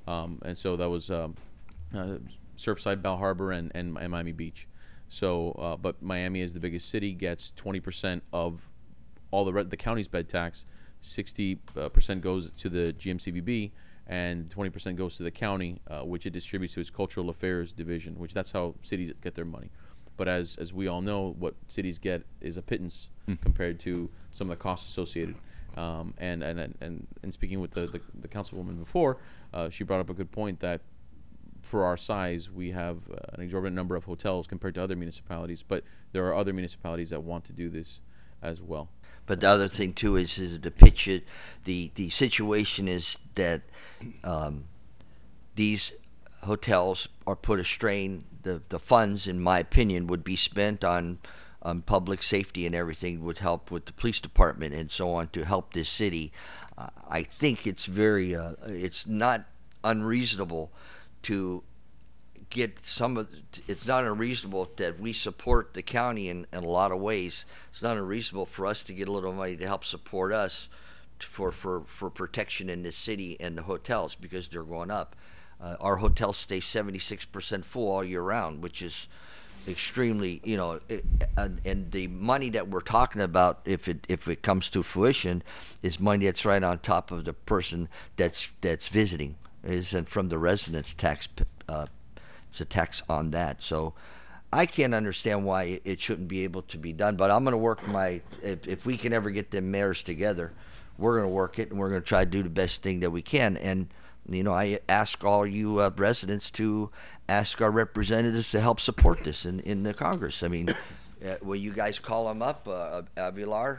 And so that was Surfside, Bal Harbor, and Miami Beach. So, but Miami is the biggest city, gets 20% of all the county's bed tax. 60% goes to the GMCBB, and 20% goes to the county, which it distributes to its cultural affairs division. That's how cities get their money. But as we all know, what cities get is a pittance compared to some of the costs associated. And speaking with the councilwoman before, she brought up a good point that for our size, we have an exorbitant number of hotels compared to other municipalities. But there are other municipalities that want to do this as well. But the other thing too is the picture, the situation is that these hotels are put a strain. The funds, in my opinion, would be spent on public safety and everything, would help with the police department and so on to help this city. I think it's it's not unreasonable to get it's not unreasonable that we support the county in a lot of ways. It's not unreasonable for us to get a little money to help support us for protection in this city and the hotels, because they're going up. Our hotels stay 76% full all year round, which is extremely, and the money that we're talking about, if it comes to fruition, is money that's right on top of the person that's visiting, isn't from the residence tax. It's a tax on that. So I can't understand why it shouldn't be able to be done. But I'm going to work if we can ever get them mayors together, we're going to work it, and we're going to try to do the best thing that we can. And I ask all you residents to ask our representatives to help support this in the Congress. I mean, will you guys call him up, Avilar,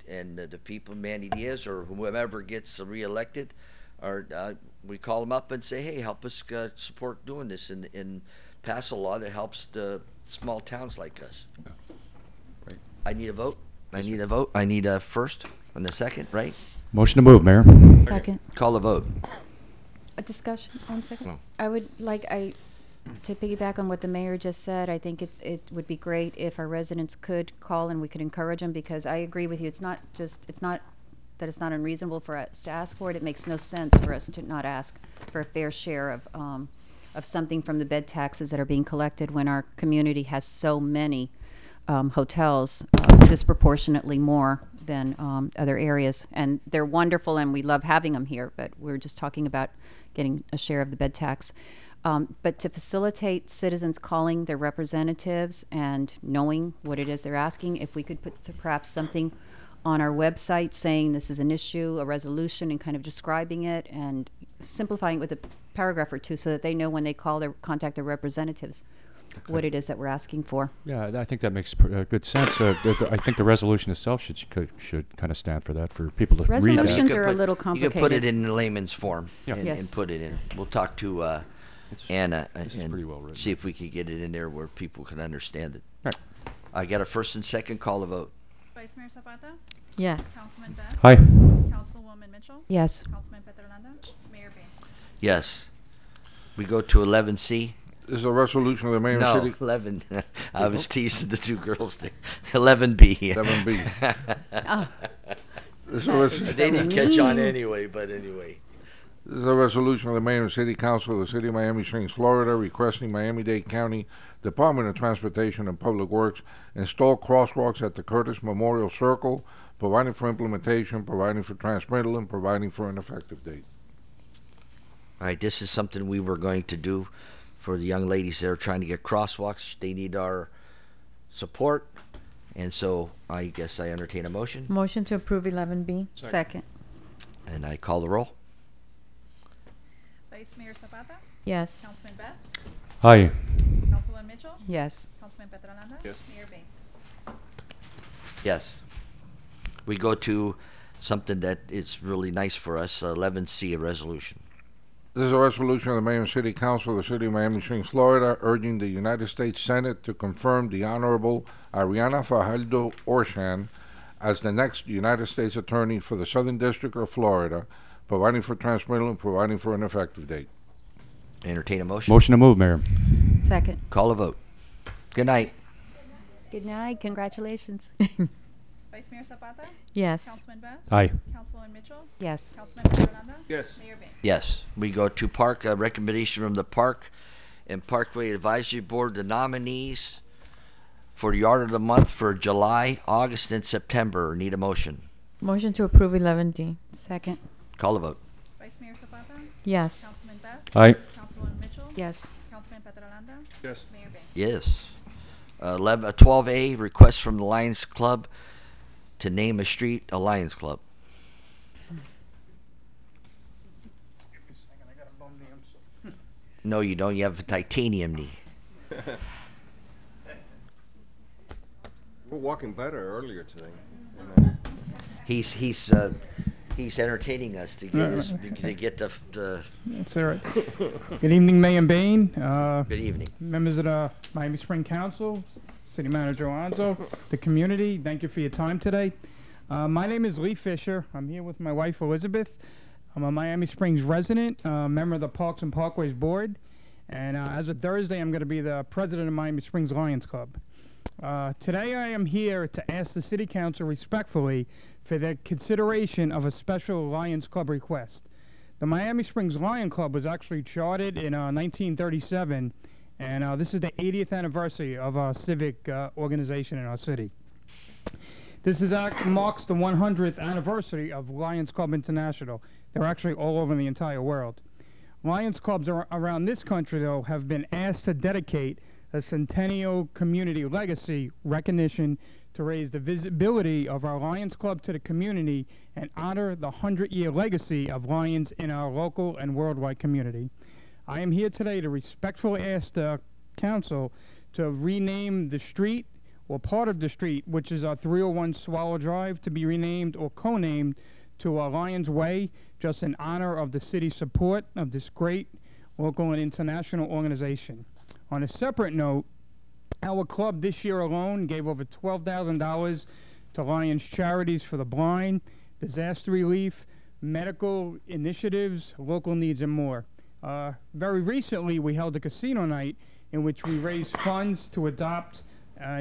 and the people, Manny Diaz, or whoever gets reelected, or we call them up and say, hey, help us support doing this and pass a law that helps the small towns like us. Right. I need a vote. I need a first and a second, right? Motion to move, Mayor. Second. Call the vote. A discussion, 1 second. No. I would like to piggyback on what the mayor just said. I think it would be great if our residents could call and we could encourage them, because I agree with you. It's not that it's not unreasonable for us to ask for it. It makes no sense for us to not ask for a fair share of something from the bed taxes that are being collected when our community has so many hotels, disproportionately more than other areas. And they're wonderful, and we love having them here, but we're just talking about getting a share of the bed tax. But to facilitate citizens calling their representatives and knowing what it is they're asking, if we could put perhaps something on our website saying this is an issue, a resolution, and kind of describing it and simplifying it with a paragraph or two, so that they know when they contact their representatives what it is that we're asking for. Yeah, I think that makes good sense. I think the resolution itself should kind of stand for that, for people to read that. Resolutions are a little complicated. You can put it in layman's form and Yes. put it in. We'll talk to Anna and pretty well written. see if we could get it in there where people can understand it. Right. I got a first and second. Call the vote. Vice Mayor Zapata, Yes. Councilman Beth, Hi. Councilwoman Mitchell, Yes. Councilman Petrolanda, Mayor Payne. Yes. We go to 11C. This is a resolution of the mayor No, and city. 11. I was teasing the two girls there. 11B. 11B. Oh, This is a res- They didn't catch on anyway, but anyway. This is a resolution of the mayor and city council of the city of Miami Springs, Florida, requesting Miami-Dade County Department of Transportation and Public Works install crosswalks at the Curtis Memorial Circle, providing for implementation, providing for transmittal, and providing for an effective date. All right, this is something we were going to do for the young ladies that are trying to get crosswalks. They need our support, and so I guess I entertain a motion, Motion to approve 11B. second. and I call the roll. Vice Mayor Zapata, Yes. Councilman Best, Aye. Councilwoman Mitchell, Yes. Councilman Petrolanda. Yes. Mayor Bain. Yes. We go to something that is really nice for us, 11C, a resolution. This is a resolution of the mayor and city council of the city of Miami Springs, Florida, urging the United States Senate to confirm the Honorable Ariana Fajardo Orshan as the next United States Attorney for the Southern District of Florida, providing for transmittal and providing for an effective date. Entertain a motion. Motion to move, Mayor. Second. Call a vote. Good night. Good night. Congratulations. Vice Mayor Zapata, Yes. Councilman Best, Aye. Councilwoman Mitchell, Yes. Councilman Petrolanda. Yes. Mayor Bain. Yes. We go to Park, a recommendation from the Park and Parkway Advisory Board, the nominees for the Art of the Month for July, August, and September. Need a motion. Motion to approve 11D. Second. Call a vote. Vice Mayor Zapata, Yes. Councilman Best, Aye. Councilwoman Mitchell, Yes. Councilman Petrolanda. Yes. Mayor Bain. Yes. 12A, request from the Lions Club to name a street a Lions Club. No, you don't. You have a titanium knee. We're walking better earlier today. He's entertaining us to get us to get the. That's all right. Good evening, Mayor Bain. Good evening. Members of the Miami Spring Council, City Manager Alonso, the community. Thank you for your time today. My name is Lee Fisher. I'm here with my wife Elizabeth. I'm a Miami Springs resident, member of the Parks and Parkways Board, and as of Thursday, I'm going to be the president of Miami Springs Lions Club. Today, I am here to ask the City Council respectfully for the consideration of a special Lions Club request. The Miami Springs Lion Club was actually chartered in 1937, and this is the 80th anniversary of our civic organization in our city. This marks the 100th anniversary of Lions Club International. They're actually all over the entire world. Lions clubs around this country, though, have been asked to dedicate a centennial community legacy recognition to raise the visibility of our Lions Club to the community and honor the 100-year legacy of Lions in our local and worldwide community. I am here today to respectfully ask the council to rename the street or part of the street, which is 301 Swallow Drive, to be renamed or co-named to Lions Way, just in honor of the city's support of this great local and international organization. On a separate note, our club this year alone gave over $12,000 to Lions charities for the blind, disaster relief, medical initiatives, local needs, and more. Very recently, we held a casino night in which we raised funds to adopt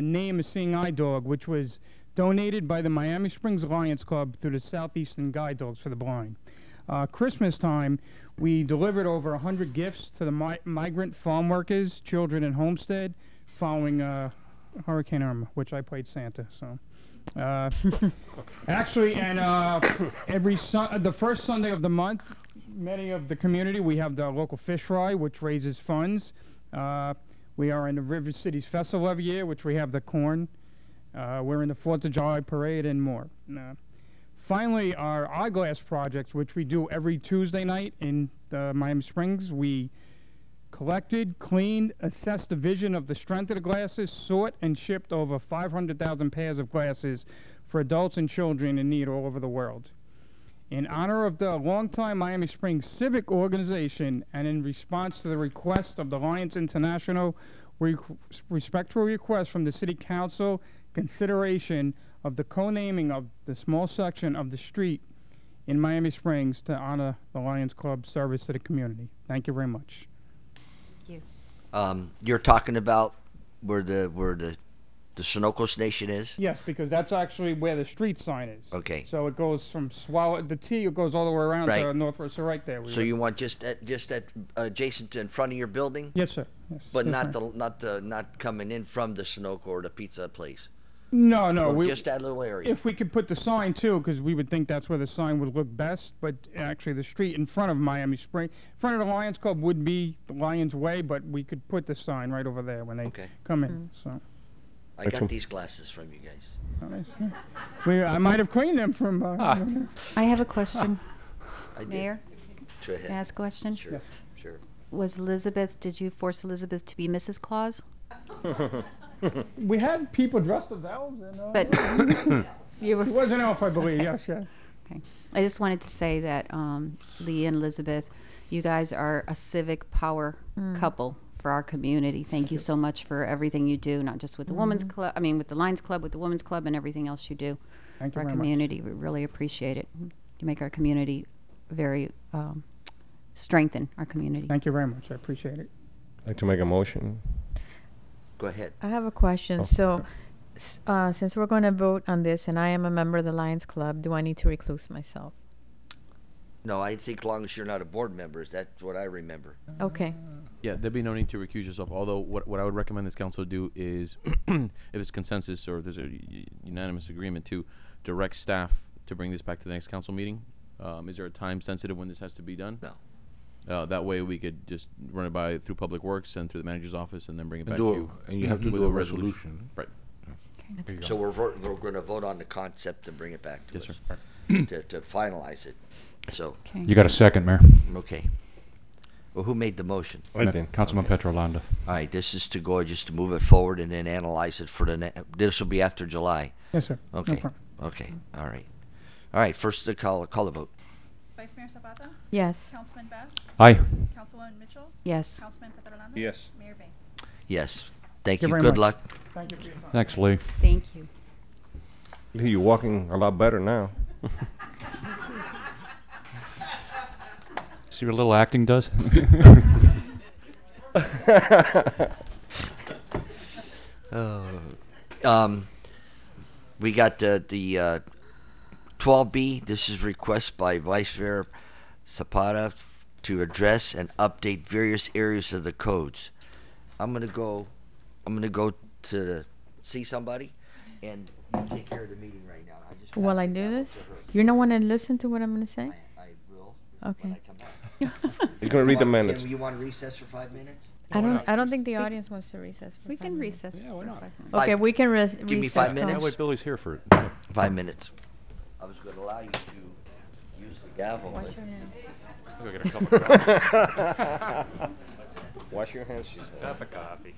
Name a Seeing Eye Dog, which was donated by the Miami Springs Lions Club through the Southeastern Guide Dogs for the Blind. Christmas time, we delivered over 100 gifts to the migrant farm workers, children in Homestead, following Hurricane Irma, which I played Santa. So, actually, and the first Sunday of the month, many of the community, we have the local fish fry, which raises funds. We are in the River Cities Festival every year, which we have the corn. We're in the 4th of July parade and more. Finally, our eyeglass projects, which we do every Tuesday night in Miami Springs, we collected, cleaned, assessed the vision of the strength of the glasses, sought and shipped over 500,000 pairs of glasses for adults and children in need all over the world. In honor of the longtime Miami Springs Civic Organization and in response to the request of the Lions International, we respectfully request from the City Council consideration of the co-naming of the small section of the street in Miami Springs to honor the Lions Club service to the community. Thank you very much. Thank you. You're talking about where the Sunoco station is? Yes, because that's actually where the street sign is. Okay. So it goes from the T, it goes all the way around Right. to Northwest, so right there. So you want just at adjacent to in front of your building? Yes, sir. Yes. But yes, not sir. not coming in from the Sunoco or the pizza place. No, no. Or just that little area. If we could put the sign too, because we would think that's where the sign would look best. But actually, the street in front of Miami Spring, in front of the Lions Club, would be the Lions Way. But we could put the sign right over there when they come in. So. I got these glasses from you guys. I might have cleaned them from. I have a question. I did. Mayor, Go ahead. can I ask a question? Sure. Yes. Sure. Was Elizabeth, did you force Elizabeth to be Mrs. Claus? We had people dressed as elves, and But you were. it was an elf, I believe. Yes, yes. Okay. I just wanted to say that Lee and Elizabeth, you guys are a civic power couple for our community. Thank you so much for everything you do, not just with the Women's Club, I mean with the Lions Club, with the Women's Club, and everything else you do Thank for you our very much. community. We really appreciate it. You make our community very strengthen our community. Thank you very much. I appreciate it. I'd like to make a motion. Go ahead. I have a question. Oh, So, since we're going to vote on this, and I am a member of the Lions Club, do I need to recluse myself? No, I think as long as you're not a board member, that's what I remember. Okay. Yeah, there'd be no need to recuse yourself. Although, what I would recommend this council do is, if it's consensus or if there's a unanimous agreement, to direct staff to bring this back to the next council meeting. Is there a time sensitive when this has to be done? No. That way we could just run it by through Public Works and through the manager's office and then bring it back to Do you. and you have to with do a resolution. Right. So we're going to vote on the concept and bring it back to Yes, us sir. to finalize it. So Okay. You got a second, Mayor? okay. Well, who made the motion? I did. Councilman Petrolanda. All right, this is to go just to move it forward and then analyze it for the this will be after July. Yes, sir. Okay. No problem. Okay. All right. All right. First, the call the vote. Vice Mayor Zapata? Yes. Councilman Bass? Aye. Councilwoman Mitchell? Yes. Councilman Petrolanda? Yes. Mayor Bay? Yes. Thank you you. very Good much. luck. Thank you for your time. Thanks, Lee. Thank you. Lee, you're walking a lot better now. See what a little acting does? We got the 12B. This is request by Vice Mayor Zapata to address and update various areas of the codes. I'm gonna go to see somebody, and you take care of the meeting right now. I just Will pass I the do gavel this? to her. You don't want to listen to what I'm going to say? I will. Okay. When I come back. He's going to read the minutes. You want to recess for 5 minutes? I don't think the audience wants to recess for We 5 can minutes. recess. Yeah, why not? Okay, we can recess. Give me 5 minutes. That way Billy's here for it. 5 minutes. I was going to allow you to use the gavel. Wash but- your hands. Go get a cup of coffee. Wash your hands, she said. Cup of coffee.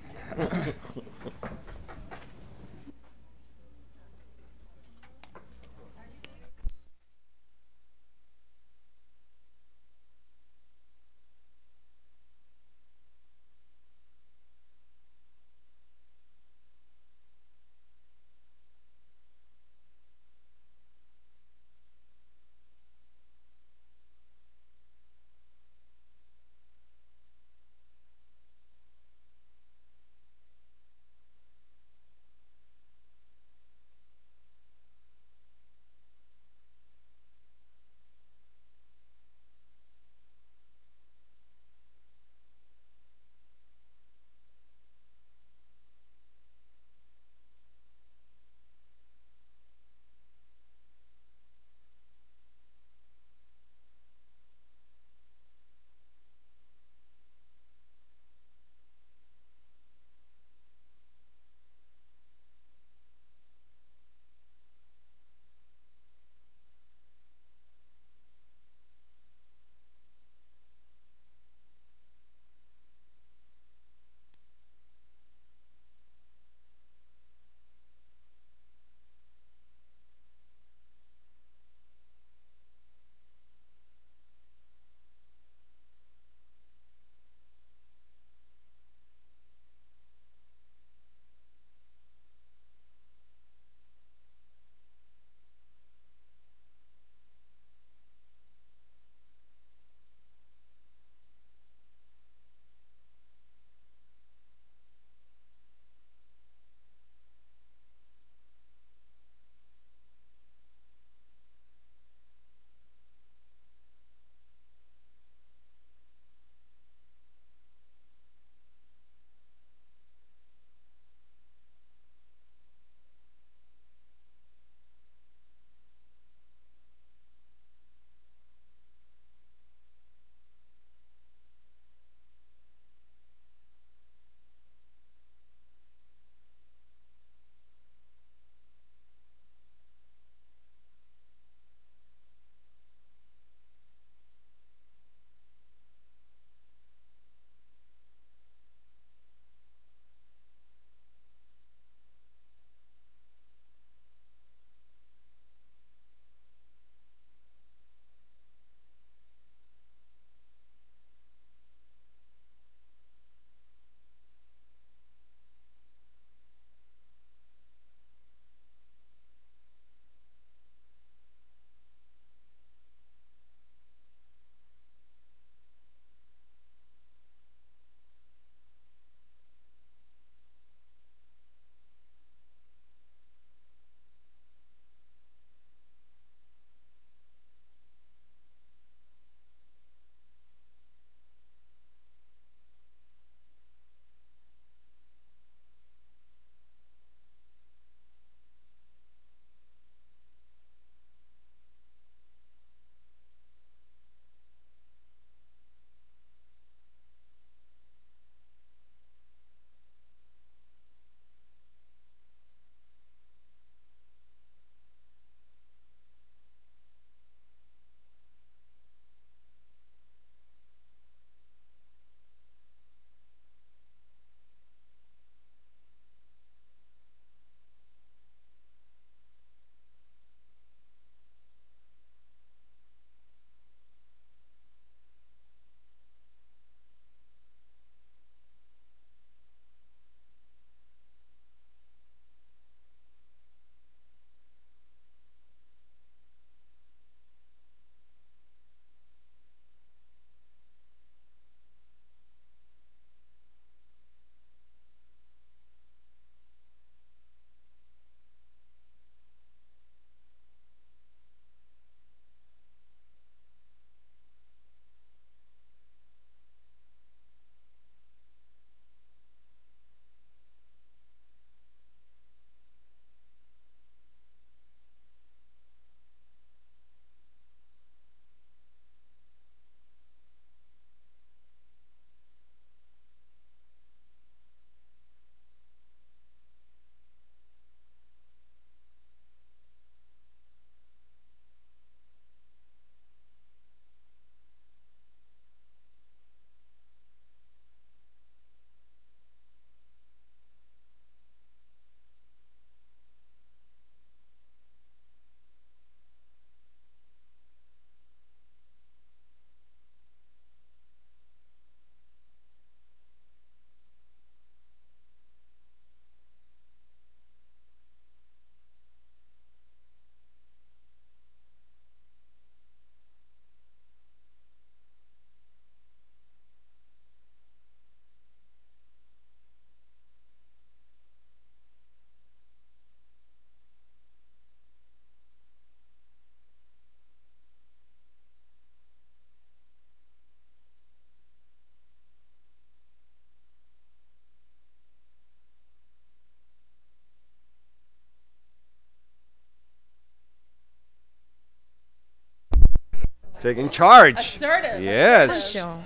Taking charge. Assertive. Yes. Joe,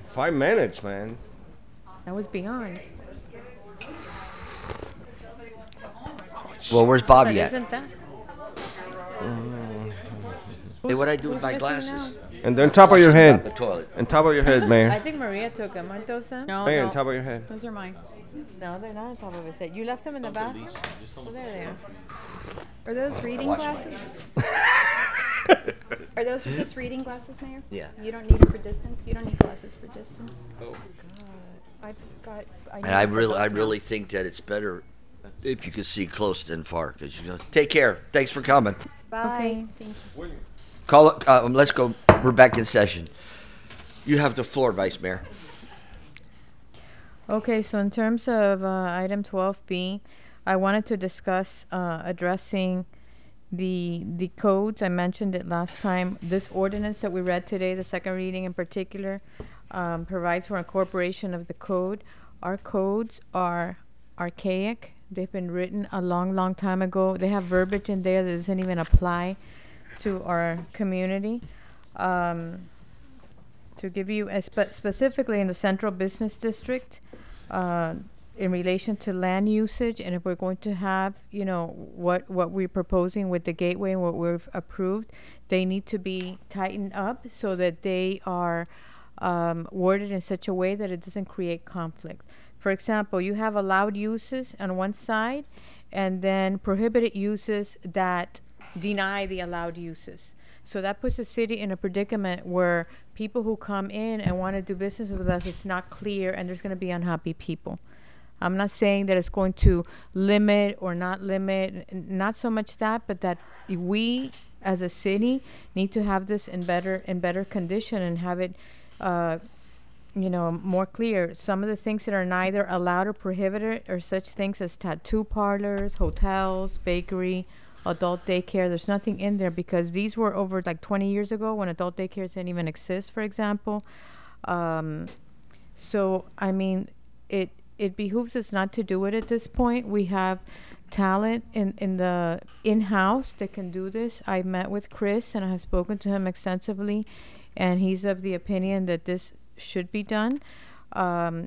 5 minutes, man. that was beyond. Well, where's But Bobby at? isn't that? Hey, what'd I do with who's my missing glasses? And then top of your Flushing down head. the toilet. And top of your head, I Mayor. think Maria took them. Aren't those them? No, Mayor, no. and top of your head. Those are mine. No, they're not on top of his head. You left them in the bathroom? Oh, there they are. Are those reading glasses? Are those just reading glasses, Mayor? Yeah. You don't need them for distance? You don't need glasses for distance? Oh. I've got. And I really think that it's better if you can see close than far. Cause you know, take care. Thanks for coming. Bye. Okay. Thank you. Call it. Let's go. We're back in session. You have the floor, Vice Mayor. Okay, so in terms of item 12B, I wanted to discuss addressing the codes. I mentioned it last time. This ordinance that we read today, the second reading in particular, provides for incorporation of the code. Our codes are archaic. They've been written a long, long time ago. They have verbiage in there that doesn't even apply to our community. To give you specifically in the central business district, in relation to land usage, and if we're going to have, you know, what we're proposing with the gateway and what we've approved, they need to be tightened up so that they are worded in such a way that it doesn't create conflict. For example, you have allowed uses on one side and then prohibited uses that deny the allowed uses. So that puts the city in a predicament where people who come in and want to do business with us, it's not clear, and there's going to be unhappy people. I'm not saying that it's going to limit or not limit, not so much that, but that we as a city need to have this in better condition and have it, you know, more clear. Some of the things that are neither allowed or prohibited are such things as tattoo parlors, hotels, bakery, adult daycare. There's nothing in there because these were over like 20 years ago when adult daycares didn't even exist, for example. So, I mean, it behooves us not to do it at this point. We have talent in the in-house that can do this. I met with Chris and I have spoken to him extensively, and he's of the opinion that this should be done.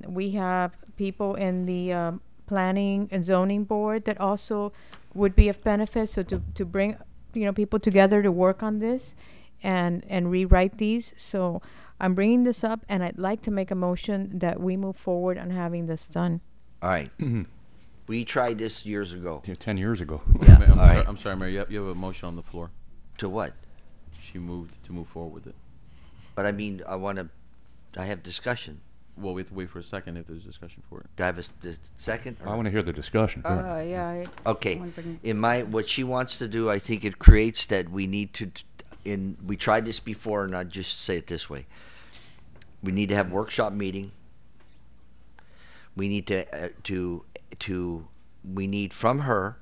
We have people in the planning and zoning board that also would be of benefit. So to bring, you know, people together to work on this and rewrite these. So I'm bringing this up, and I'd like to make a motion that we move forward on having this done. All right. We tried this years ago. Yeah, 10 years ago. Yeah. I'm sorry, Mayor. You have a motion on the floor. To what? She moved to move forward with it. But I mean, I have discussion. Well, we have to wait for a second if there's discussion for it. Do I have a second? I want to hear the discussion. Go ahead. Yeah. Okay. What she wants to do, I think it creates that we need to, we tried this before, and I'll just say it this way. We need to have workshop meeting. We need we need from her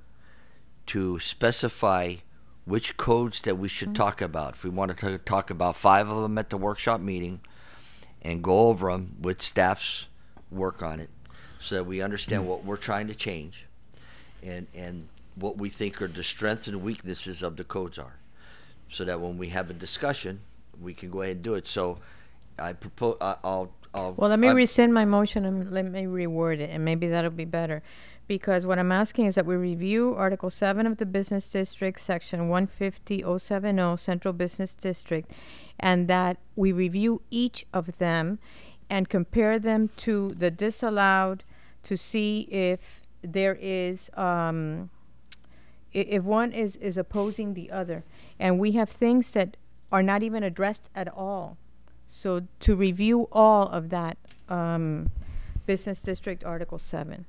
to specify which codes that we should talk about. If we want to talk about 5 of them at the workshop meeting and go over them with staff's work on it so that we understand what we're trying to change and what we think are the strengths and weaknesses of the codes are, so that when we have a discussion, we can go ahead and do it. So I propose, well, let me rescind my motion and let me reword it, and maybe that'll be better. Because what I'm asking is that we review Article 7 of the Business District, Section 150070, Central Business District, and that we review each of them and compare them to the disallowed to see if there is, if one is opposing the other. And we have things that are not even addressed at all. So to review all of that Business District Article 7.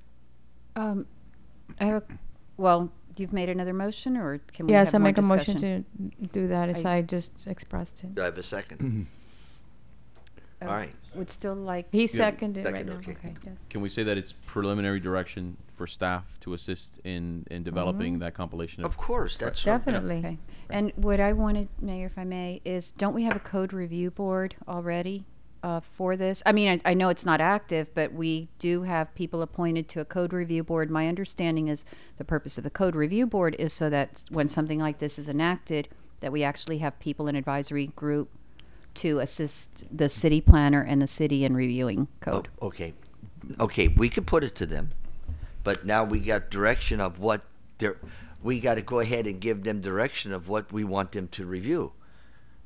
Well, you've made another motion, or can we yes, have I more make a discussion? motion to do that as I just expressed it. Do I have a second? All right. Would still like. He Yeah. seconded it right Second, now. okay. Okay. Yes. Can we say that it's preliminary direction for staff to assist in developing that compilation? Of course, that's Definitely. Okay. And what I wanted, Mayor, if I may, is don't we have a code review board already for this? I mean, I know it's not active, but we do have people appointed to a code review board. My understanding is the purpose of the code review board is so that when something like this is enacted, that we actually have people in advisory group to assist the city planner and the city in reviewing code. Oh, okay. Okay, we could put it to them, but now we got direction of what we got to go ahead and give them direction of what we want them to review.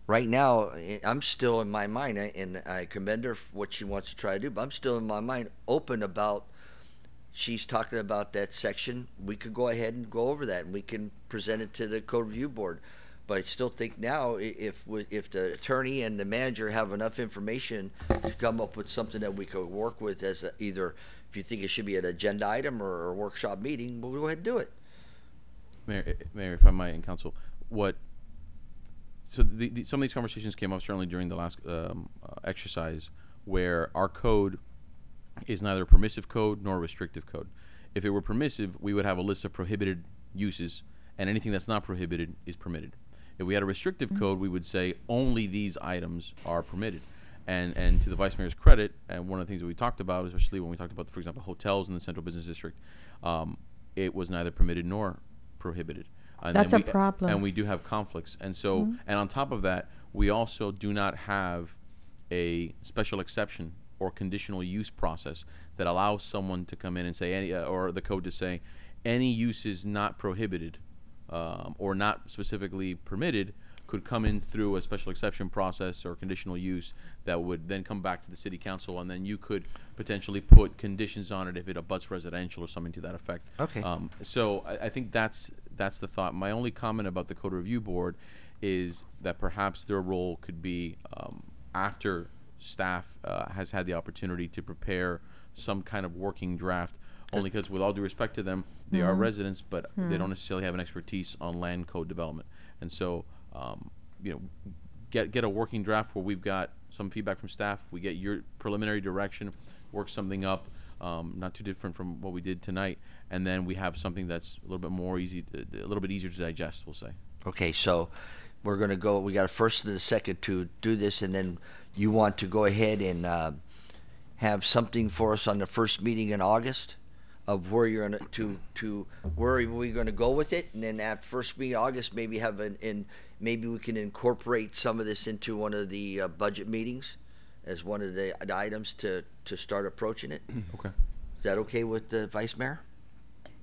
Right now, I'm still in my mind, and I commend her for what she wants to try to do, but I'm still in my mind open about, she's talking about that section. We could go ahead and go over that, and we can present it to the code review board. But I still think now, if the attorney and the manager have enough information to come up with something that we could work with as either, if you think it should be an agenda item or a workshop meeting, we'll go ahead and do it. Mayor, if I might, and council, some of these conversations came up certainly during the last exercise, where our code is neither a permissive code nor a restrictive code. If it were permissive, we would have a list of prohibited uses, and anything that's not prohibited is permitted. If we had a restrictive code, we would say only these items are permitted. And to the Vice Mayor's credit, and one of the things that we talked about, especially when we talked about, for example, hotels in the Central Business District, it was neither permitted nor prohibited. And That's a problem. And we do have conflicts. And so, and on top of that, we also do not have a special exception or conditional use process that allows someone to come in and say, any, or the code to say, any use is not prohibited or not specifically permitted could come in through a special exception process or conditional use that would then come back to the city council, and then you could potentially put conditions on it if it abuts residential or something to that effect. Okay. So I think that's the thought. My only comment about the code review board is that perhaps their role could be after staff has had the opportunity to prepare some kind of working draft, only because with all due respect to them, they are residents, but they don't necessarily have an expertise on land code development. And so get a working draft where we've got some feedback from staff, we get your preliminary direction, work something up, not too different from what we did tonight, and then we have something that's a little bit more easy, a little bit easier to digest, we'll say. Okay, so we're going to go, we got a first and a second to do this, and then you want to go ahead and have something for us on the first meeting in August of where you're going to where are we going to go with it, and then at first meeting in August maybe have maybe we can incorporate some of this into one of the budget meetings as one of the items to start approaching it. Okay. Is that okay with the Vice Mayor?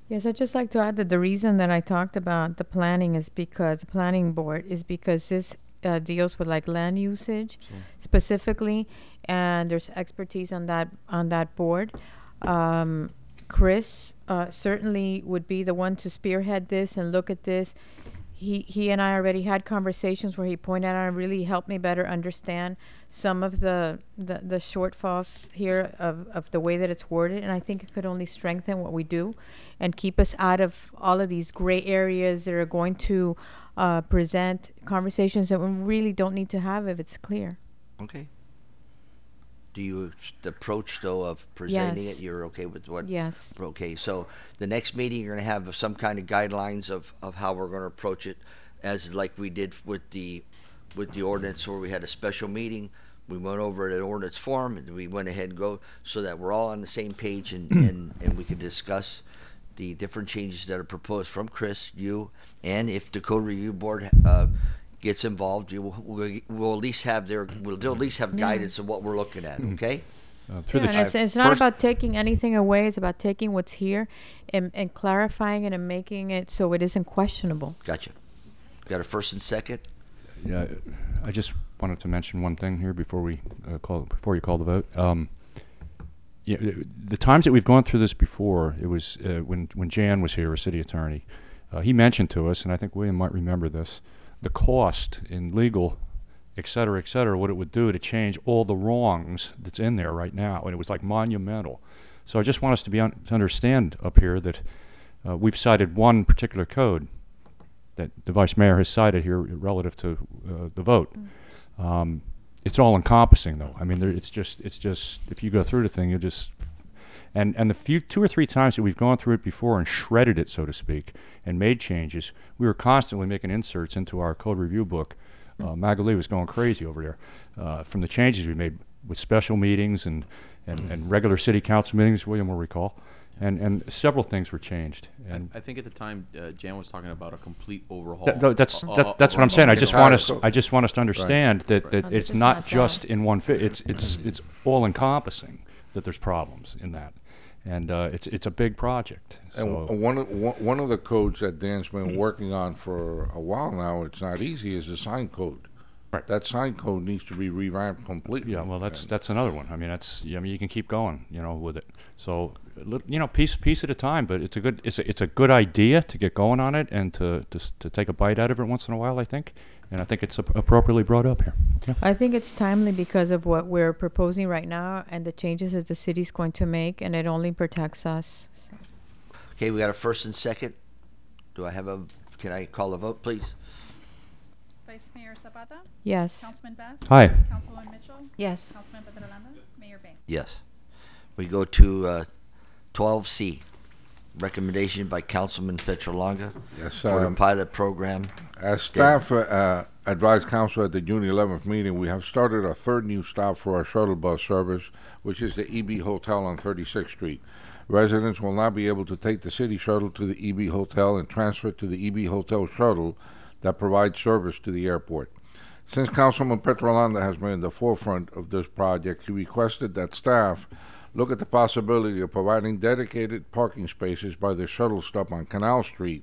Yes, I'd just like to add that the reason that I talked about the planning is because the planning board is because this deals with like land usage specifically, and there's expertise on that board. Chris certainly would be the one to spearhead this and look at this. He and I already had conversations where he pointed out and really helped me better understand some of the shortfalls here of the way that it's worded, and I think it could only strengthen what we do and keep us out of all of these gray areas that are going to present conversations that we really don't need to have if it's clear. Okay. Do you the approach though of presenting Yes. it? You're okay with what? Yes. Okay, so the next meeting you're going to have some kind of guidelines of how we're going to approach it, as like we did with the ordinance where we had a special meeting. We went over it in ordinance form, and we went ahead and go so that we're all on the same page, and we can discuss the different changes that are proposed from Chris, you, and if the code review board gets involved, we'll at least have guidance of what we're looking at. Okay. Through the And it's not about taking anything away. It's about taking what's here and clarifying it and making it so it isn't questionable. Gotcha. Got a first and second? Yeah, I just wanted to mention one thing here before you call the vote. Yeah, the times that we've gone through this before, it was when Jan was here, a city attorney. He mentioned to us, and I think William might remember this, the cost in legal, et cetera, what it would do to change all the wrongs that's in there right now, and it was like monumental. So I just want us to to understand up here that we've cited one particular code that the Vice Mayor has cited here relative to the vote. It's all encompassing though. I mean, it's just if you go through the thing, you just and the two or three times that we've gone through it before and shredded it, so to speak, and made changes, we were constantly making inserts into our code review book. Magali was going crazy over there from the changes we made with special meetings and regular city council meetings. William will recall, and several things were changed. And I think at the time, Jan was talking about a complete overhaul. that's what I'm saying. I just want us to understand that it's not just in one fit. It's all encompassing that there's problems in that, and it's a big project. So. And one of the codes that Dan's been working on for a while now, it's not easy, is the sign code. Right. That sign code needs to be revamped completely. Yeah, well, that's another one. I mean, you can keep going, with it. So, piece at a time. But it's a good idea to get going on it and to take a bite out of it once in a while, I think. And I think it's appropriately brought up here. Yeah. I think it's timely because of what we're proposing right now and the changes that the city's going to make, and it only protects us. Okay, we got a first and second. Can I call a vote, please? Vice Mayor Zapata? Yes. Councilman Bass? Aye. Councilwoman Mitchell? Yes. Councilman Petrolanda? Mayor Bay? Yes. We go to 12C. Recommendation by Councilman Petrolanga for the pilot program. As staff advised council at the June 11th meeting, we have started a third new stop for our shuttle bus service, which is the EB Hotel on 36th Street. Residents will now be able to take the city shuttle to the EB Hotel and transfer to the EB Hotel shuttle that provides service to the airport. Since Councilman Petrolanda has been in the forefront of this project, he requested that staff look at the possibility of providing dedicated parking spaces by the shuttle stop on Canal Street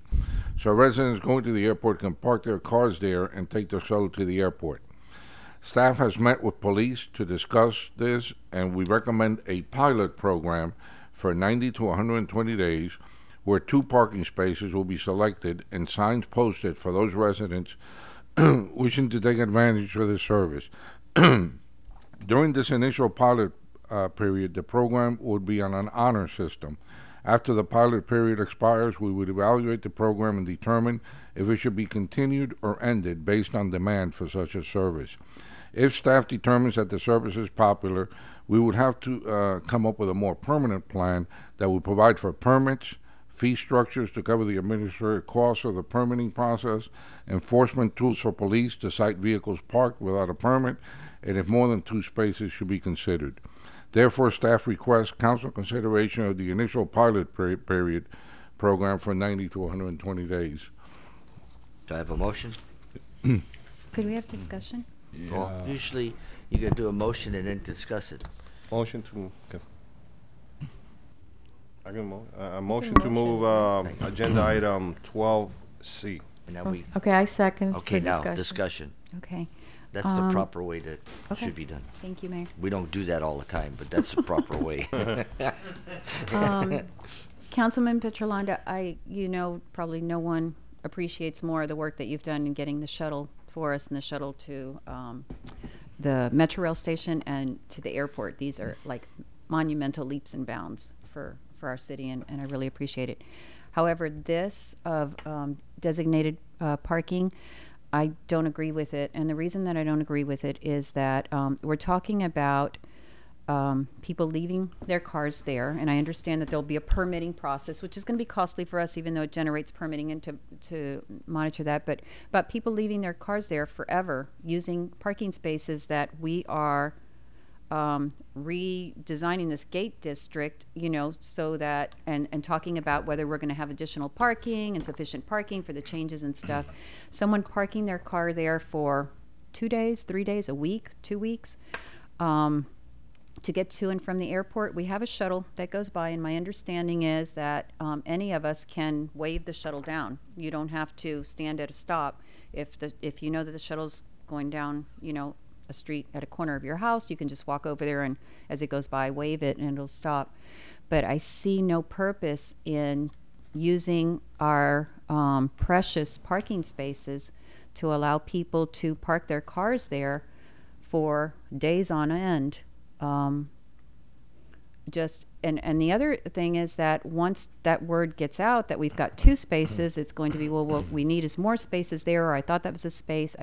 so residents going to the airport can park their cars there and take their shuttle to the airport. Staff has met with police to discuss this, and we recommend a pilot program for 90 to 120 days where 2 parking spaces will be selected and signs posted for those residents wishing to take advantage of this service. During this initial pilot period, the program would be on an honor system. After the pilot period expires, we would evaluate the program and determine if it should be continued or ended based on demand for such a service. If staff determines that the service is popular, we would have to come up with a more permanent plan that would provide for permits, fee structures to cover the administrative costs of the permitting process, enforcement tools for police to cite vehicles parked without a permit, and if more than 2 spaces should be considered. Therefore, staff requests council consideration of the initial pilot period program for 90 to 120 days. Do I have a motion? Could we have discussion? Yeah. Well, usually you gotta do a motion and then discuss it. Motion to. Okay. I can motion to move agenda item 12C. And now Okay, I second. Okay, for now discussion. Okay. That's the proper way that Okay. should be done. Thank you, Mayor. We don't do that all the time, but that's the proper way. Councilman Petrolanda, probably no one appreciates more the work that you've done in getting the shuttle for us and the shuttle to the Metro Rail station and to the airport. These are like monumental leaps and bounds for our city, and I really appreciate it. However, this of designated parking, I don't agree with it. And the reason that I don't agree with it is that we're talking about people leaving their cars there, and I understand that there'll be a permitting process, which is going to be costly for us, even though it generates permitting and to monitor that. But people leaving their cars there forever, using parking spaces that we are redesigning this gate district, so that and talking about whether we're going to have additional parking and sufficient parking for the changes and stuff. Someone parking their car there for 2 days, 3 days, a week, 2 weeks. To get to and from the airport, we have a shuttle that goes by, and my understanding is that any of us can wave the shuttle down. You don't have to stand at a stop. If you know that the shuttle's going down, a street at a corner of your house, you can just walk over there and as it goes by, wave it and it'll stop. But I see no purpose in using our precious parking spaces to allow people to park their cars there for days on end. And the other thing is that once that word gets out that we've got 2 spaces, it's going to be, well, what we need is more spaces there, or I thought that was a space.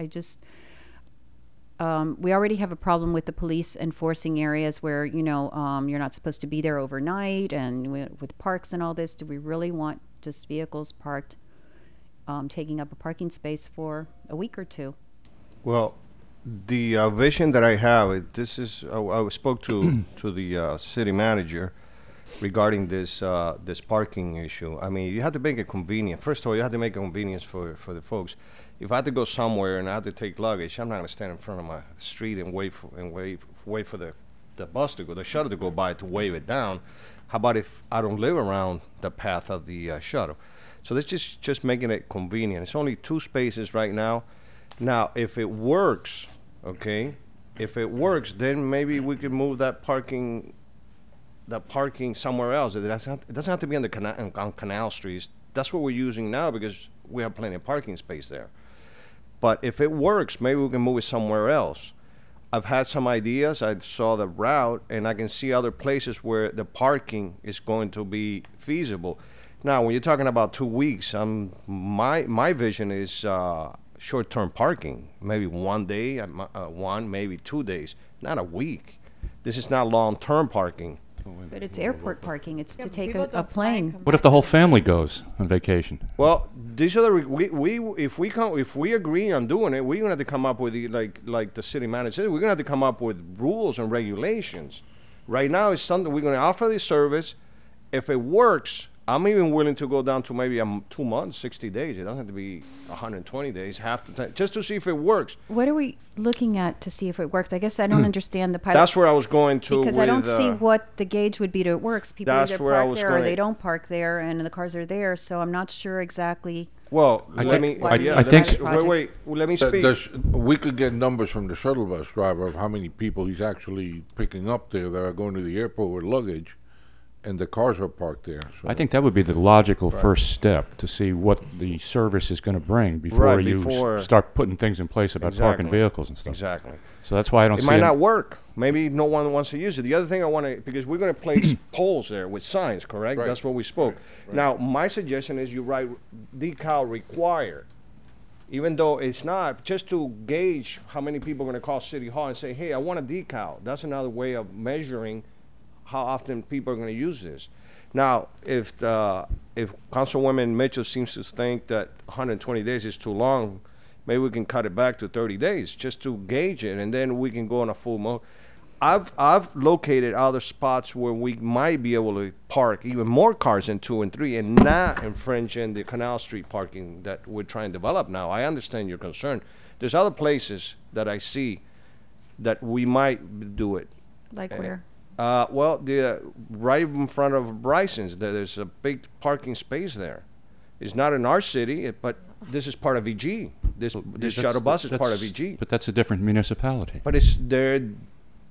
We already have a problem with the police enforcing areas where, you're not supposed to be there overnight, and with parks and all this. Do we really want just vehicles parked, taking up a parking space for a week or 2? Well, the vision that I have, I spoke to the city manager, regarding this parking issue. I mean, you have to make it convenient. First of all, you have to make it convenience for the folks. If I had to go somewhere and I had to take luggage, I'm not gonna stand in front of my street and wait for the bus to go, the shuttle to go by to wave it down. How about if I don't live around the path of the shuttle? So that's just making it convenient. It's only 2 spaces right now. Now, if it works, okay, if it works, then maybe we could move that parking somewhere else. It doesn't have to be on on Canal Street. That's what we're using now because we have plenty of parking space there. But if it works, maybe we can move it somewhere else. I've had some ideas. I saw the route, and I can see other places where the parking is going to be feasible. Now, when you're talking about 2 weeks, my vision is short-term parking, maybe 1 day, maybe 2 days, not a week. This is not long-term parking. But it's airport parking. It's to take a plane. What if the whole family goes on vacation? Well, these are the if we agree on doing it, we're gonna have to come up with like the city manager said, we're gonna have to come up with rules and regulations. Right now, it's something we're gonna offer this service. If it works, I'm even willing to go down to maybe 2 months, 60 days. It doesn't have to be 120 days, half the time, just to see if it works. What are we looking at to see if it works? I guess I don't understand the pilot. That's where I was going to. Because I don't see what the gauge would be to it works. People either park there or they don't park there, and the cars are there. So I'm not sure exactly. Well, let me speak. We could get numbers from the shuttle bus driver of how many people he's actually picking up there that are going to the airport with luggage, and the cars are parked there. So. I think that would be the logical first step to see what the service is going to bring before you start putting things in place about parking vehicles and stuff. Exactly. So that's why I don't see it. Might not work. Maybe no one wants to use it. The other thing I want to, because we're going to place poles there with signs, correct? Right. That's what we spoke. Right. Now, my suggestion is you write decal required. Even though it's not, just to gauge how many people are going to call City Hall and say, hey, I want a decal. That's another way of measuring how often people are going to use this. Now, if Councilwoman Mitchell seems to think that 120 days is too long, maybe we can cut it back to 30 days just to gauge it, and then we can go on a full mode. I've located other spots where we might be able to park even more cars in 2 and 3 and not infringe in the Canal Street parking that we're trying to develop now. I understand your concern. There's other places that I see that we might do it. Like where? Well, right in front of Bryson's, there's a big parking space there. It's not in our city, but this is part of VG. This shuttle bus is part of VG. But that's a different municipality. But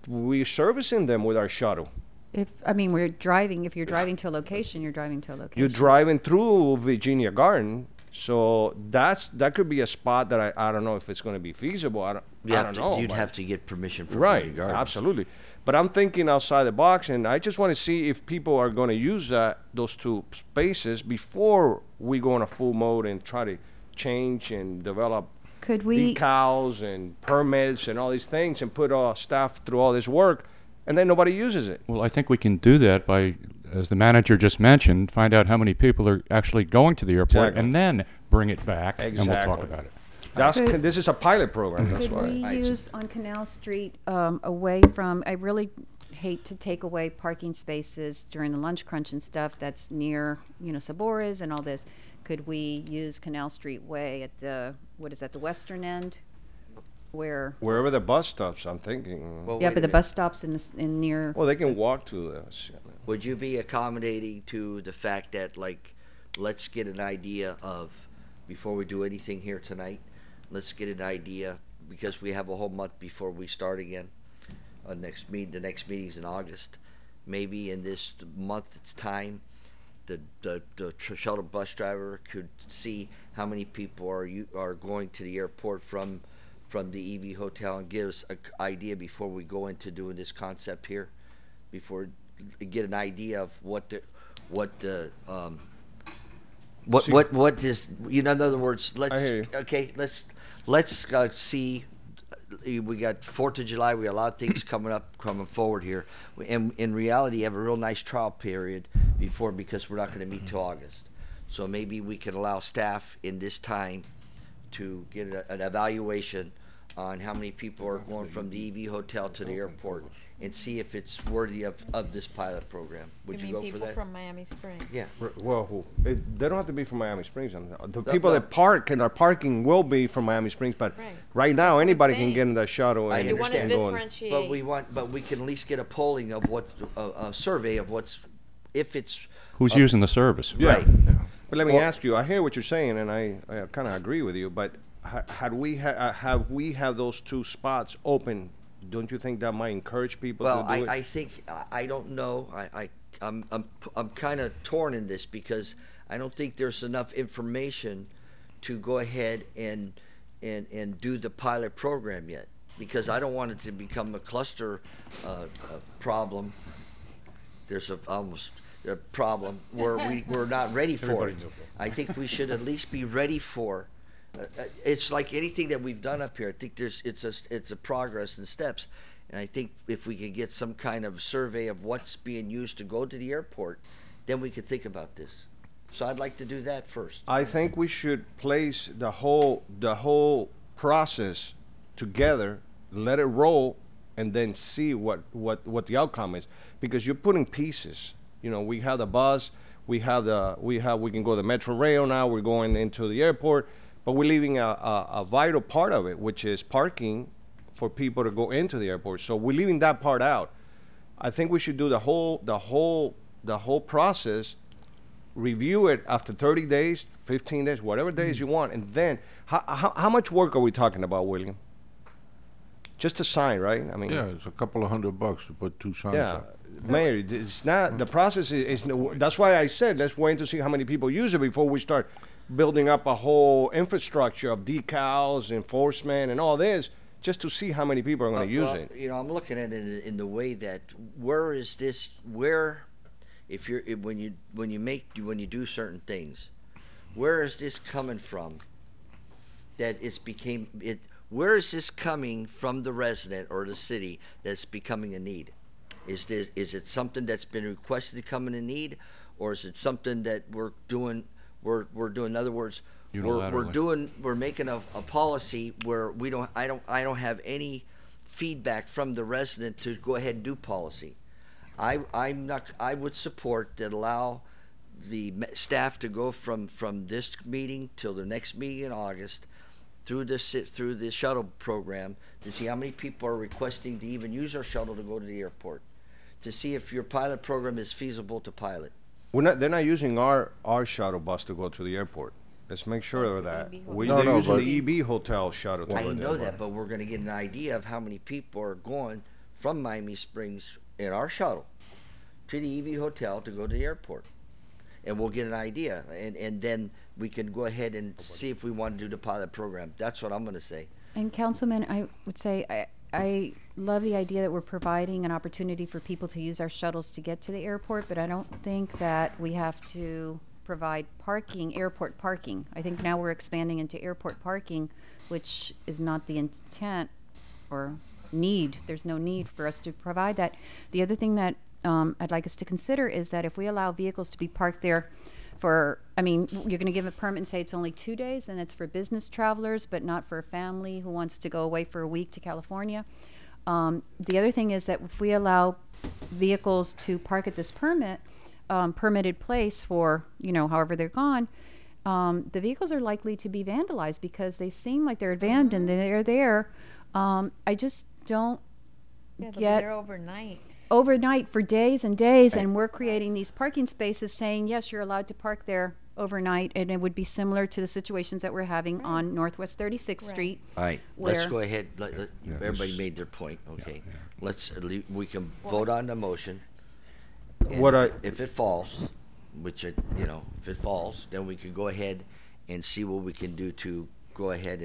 we're servicing them with our shuttle. We're driving. If you're driving to a location, you're driving to a location. You're driving through Virginia Garden, so that could be a spot that I don't know if it's going to be feasible. I don't know. You'd have to get permission from Virginia Garden. Absolutely. But I'm thinking outside the box, and I just want to see if people are going to use those 2 spaces before we go on a full mode and try to change and develop decals and permits and all these things and put our staff through all this work, and then nobody uses it. Well, I think we can do that by, as the manager just mentioned, find out how many people are actually going to the airport and then bring it back and we'll talk about it. This is a pilot program. That's why. Could we use on Canal Street away from? I really hate to take away parking spaces during the lunch crunch and stuff. That's near, Sabores and all this. Could we use Canal Street Way at the the western end, wherever the bus stops? I'm thinking. Well, but the bus stops in near. Well, they can walk to this. Would you be accommodating to the fact that, let's get an idea of, before we do anything here tonight, let's get an idea, because we have a whole month before we start again. The next meeting's in August. Maybe in this month's time, the shuttle bus driver could see how many people are going to the airport from the EV Hotel and give us an idea before we go into doing this concept here. Before get an idea of what is, in other words, let's see. We got 4th of July. We got a lot of things coming forward here. And in reality, you have a real nice trial period because we're not going to meet till August. So maybe we can allow staff in this time to get an evaluation on how many people are going from the EV hotel to the airport and see if it's worthy of this pilot program. Would you go for people that? from Miami Springs? Yeah. Well, they don't have to be from Miami Springs. The No, people no. that park and are parking will be from Miami Springs, but Right. right now That's what I'm anybody can saying. get in the shuttle I and, understand. and go in. But we can at least get a polling of what, a survey of what's, if it's. Who's using the service? Right. But let me Well- ask you, I hear what you're saying, and I kind of agree with you, but have we had those two spots open, don't you think that might encourage people Well, to do it? I think, I don't know, I'm kind of torn in this because I don't think there's enough information to go ahead and do the pilot program yet. Because I don't want it to become a cluster problem. There's almost a problem where we're not ready for Everybody it. knows that. I think we should at least be ready for. It's like anything that we've done up here. I think it's a progress in steps, and I think if we could get some kind of survey of what's being used to go to the airport, then we could think about this. So I'd like to do that first. I think we should place the whole process together, let it roll, and then see what the outcome is. Because you're putting pieces. You know, we have the bus, we can go the Metro Rail now. We're going into the airport, but we're leaving a vital part of it, which is parking for people to go into the airport. So we're leaving that part out. I think we should do the whole process. Review it after 30 days, 15 days, whatever days you want, and then how much work are we talking about, William? Just a sign, right? I mean, Yeah, it's a couple of $100 to put two signs yeah, up. Mayor, it's not the process is. That's why I said let's wait to see how many people use it before we start building up a whole infrastructure of decals, enforcement, and all this, just to see how many people are going to use it. You know, I'm looking at it in the way that where is this? Where, if you're when you do certain things, where is this coming from? That it's became it. Where is this coming from the resident or the city that's becoming a need? Is it something that's been requested to come in a need, or is it something that we're doing? We're doing. In other words, we're making a policy where I don't have any feedback from the resident to go ahead and do policy. I would support that allow the staff to go from this meeting till the next meeting in August through the shuttle program to see how many people are requesting to even use our shuttle to go to the airport, to see if your pilot program is feasible to pilot. They're not using our shuttle bus to go to the airport. Let's make sure of that. No, They're using but- the EB hotel shuttle to I go to the know airport. that, but we're going to get an idea of how many people are going from Miami Springs in our shuttle to the EV hotel to go to the airport. And we'll get an idea, and then we can go ahead and see if we want to do the pilot program. That's what I'm going to say. And Councilman, I would say I love the idea that we're providing an opportunity for people to use our shuttles to get to the airport, but I don't think that we have to provide parking, airport parking. I think now we're expanding into airport parking, which is not the intent or need. There's no need for us to provide that. The other thing that I'd like us to consider is that if we allow vehicles to be parked there for, I mean, you're going to give a permit and say it's only 2 days, and it's for business travelers, but not for a family who wants to go away for a week to California. The other thing is that if we allow vehicles to park at this permitted place for, however they're gone, the vehicles are likely to be vandalized because they seem like they're abandoned and they're there. I just don't get there overnight for days and days, and we're creating these parking spaces saying, yes, you're allowed to park there overnight, and it would be similar to the situations that we're having on Northwest 36th Street. All right, let's where- go ahead. Everybody this- made their point. Okay, we can vote on the motion. And What if it falls, which if it falls, then we can go ahead and see what we can do to go ahead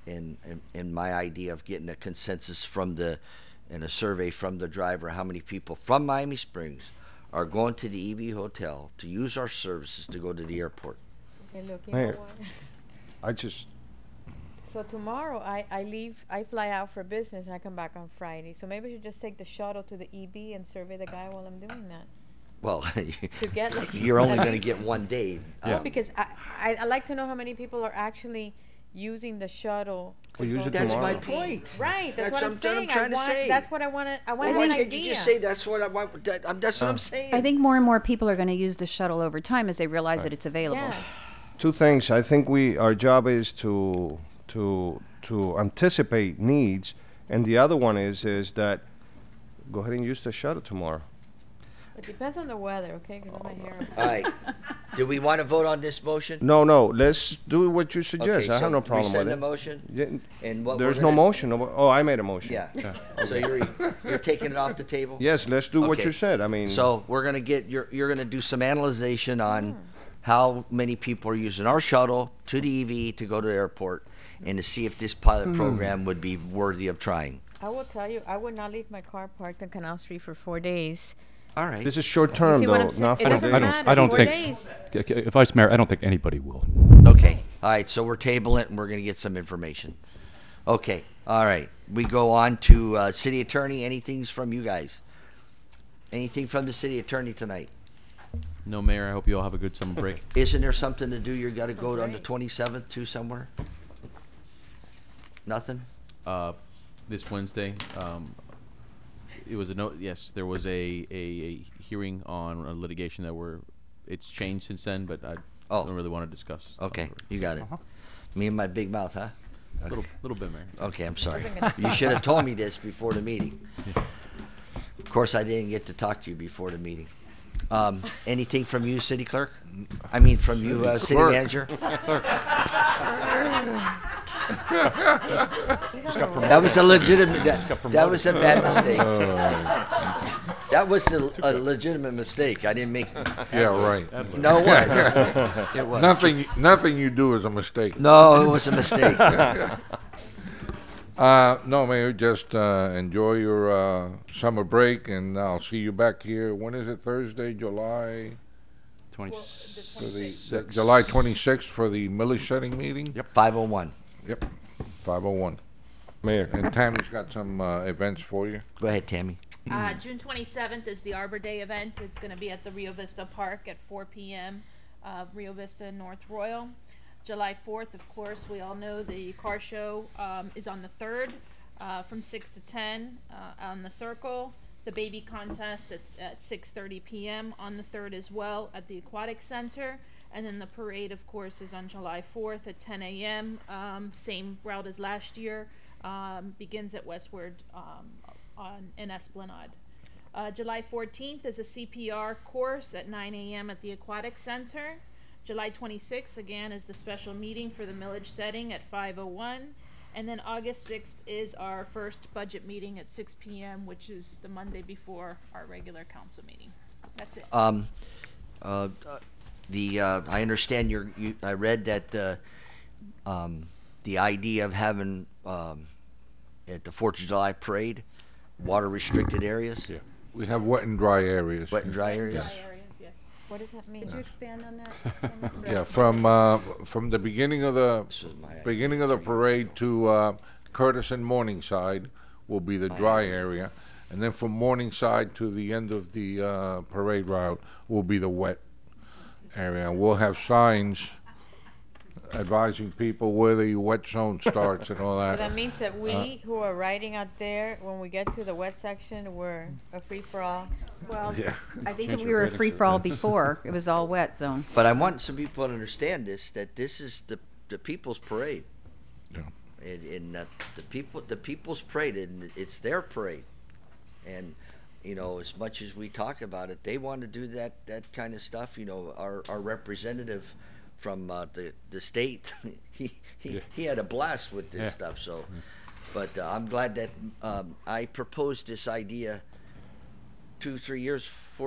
and my idea of getting a consensus and a survey from the driver, how many people from Miami Springs are going to the EV hotel to use our services to go to the airport. Okay, look, you Mayor, know what? I just So tomorrow I fly out for business and I come back on Friday. So maybe I should just take the shuttle to the EB and survey the guy while I'm doing that. Well, To get like you're only at going to least- get 1 day. Because I like to know how many people are actually using the shuttle We'll use it That's tomorrow. my point. Right, that's what I'm what saying. trying to say. That's what I want to. I want Why an can't idea. you just say that's what I want? That's what I'm saying. I think more and more people are going to use the shuttle over time as they realize that it's available. Yes. Two things. I think our job is to anticipate needs, and the other one is that go ahead and use the shuttle tomorrow. It depends on the weather, okay? Because my hair. All right. Do we want to vote on this motion? No, let's do what you suggest. Okay, I have no problem rescind with the it. motion? Yeah, And what there's we're no gonna- motion. Oh, I made a motion. Yeah. So you're taking it off the table? Yes, let's do what Okay. you said. I mean. So we're gonna you're gonna do some analyzation on how many people are using our shuttle to the EV to go to the airport, and to see if this pilot program would be worthy of trying. I will tell you, I would not leave my car parked on Canal Street for 4 days. All right. This is short term, see what though, I'm saying? not It for doesn't days. matter. I don't 4 think, days. Vice Mayor, I don't think anybody will. Okay. All right. So we're tabling it, and we're gonna get some information. Okay. All right. We go on to city attorney. Anything from you guys? Anything from the city attorney tonight? No, Mayor, I hope you all have a good summer break. Isn't there something to do? You got to go on the 27th to somewhere? Nothing? This Wednesday, it was yes, there was a hearing on a litigation it's changed since then, but I don't really want to discuss. Okay, you got it. Me and my big mouth, huh? A little bit, Mayor. Okay, I'm sorry. You should have told me this before the meeting. Of course, I didn't get to talk to you before the meeting. Anything from you, city clerk? I mean, from you, city Clerk. manager? That was a legitimate. That was a bad mistake. That was a legitimate mistake. I didn't make. Yeah, right. No, it was. It was. Nothing you do is a mistake. No, it was a mistake. No, Mayor, just enjoy your summer break, and I'll see you back here. When is it? Thursday, July? 26th. July 26th for the millage setting meeting? Yep. 501. Yep, 501. Mayor. And Tammy's got some events for you. Go ahead, Tammy. June 27th is the Arbor Day event. It's going to be at the Rio Vista Park at 4 p.m. Rio Vista North Royal. July 4th, of course, we all know the car show is on the 3rd from 6 to 10 on the Circle. The baby contest at 6:30 p.m. on the 3rd as well at the Aquatic Center. And then the parade, of course, is on July 4th at 10 a.m. Same route as last year. Begins at Westward in Esplanade. July 14th is a CPR course at 9 a.m. at the Aquatic Center. July 26th, again, is the special meeting for the millage setting at 5:01. And then August 6th is our first budget meeting at 6 p.m., which is the Monday before our regular council meeting. That's it. I understand I read that the idea of having at the 4th of July parade, water restricted areas. Yeah. We have wet and dry areas. Wet and dry areas. Dry areas, yes. What does that mean? Could you expand on that? Yeah, from the beginning of the parade to Curtis and Morningside will be the dry area, and then from Morningside to the end of the parade route will be the wet area. We'll have signs advising people where the wet zone starts and all So that. that means that we who are riding out there, when we get to the wet section, we're a free for all. Well, Yeah. I think we were a free-for-all before. It was all wet zone. But I want some people to understand that this is the people's parade. Yeah. And the people's parade, and it's their parade. And as much as we talk about it, they want to do that kind of stuff. Our representative from the state, he had a blast with this stuff. So, but I'm glad that I proposed this idea 4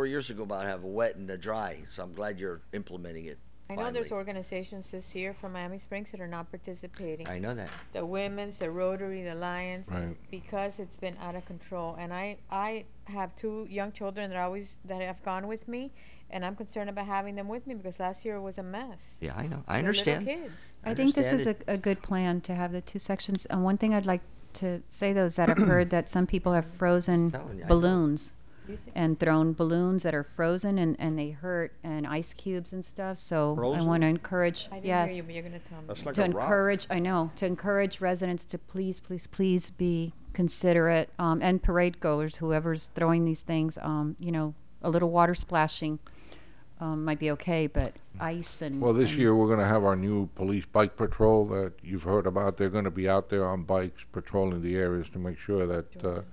years ago about have a wet and a dry. So I'm glad you're implementing it. I know there's finally. organizations this year from Miami Springs that are not participating. I know that. The Women's, the Rotary, the Lions, Right. because it's been out of control. And I have 2 young children that have gone with me, and I'm concerned about having them with me because last year was a mess. Yeah, I know. I They're understand. Little kids. I think this is understand a good plan to have the 2 sections. And one thing I'd like to say, though, is that I've heard that some people have frozen Telling you, I know. balloons and thrown balloons that are frozen and they hurt, and ice cubes and stuff. So I Frozen? want to encourage, I didn't yes, hear you, but you're gonna tell me. That's like to a rock. encourage, I know, to encourage residents to please be considerate, and parade goers, whoever's throwing these things, you know, a little water splashing might be okay, but ice and Well, this and- year, we're gonna have our new police bike patrol that you've heard about. They're gonna be out there on bikes patrolling the areas to make sure that,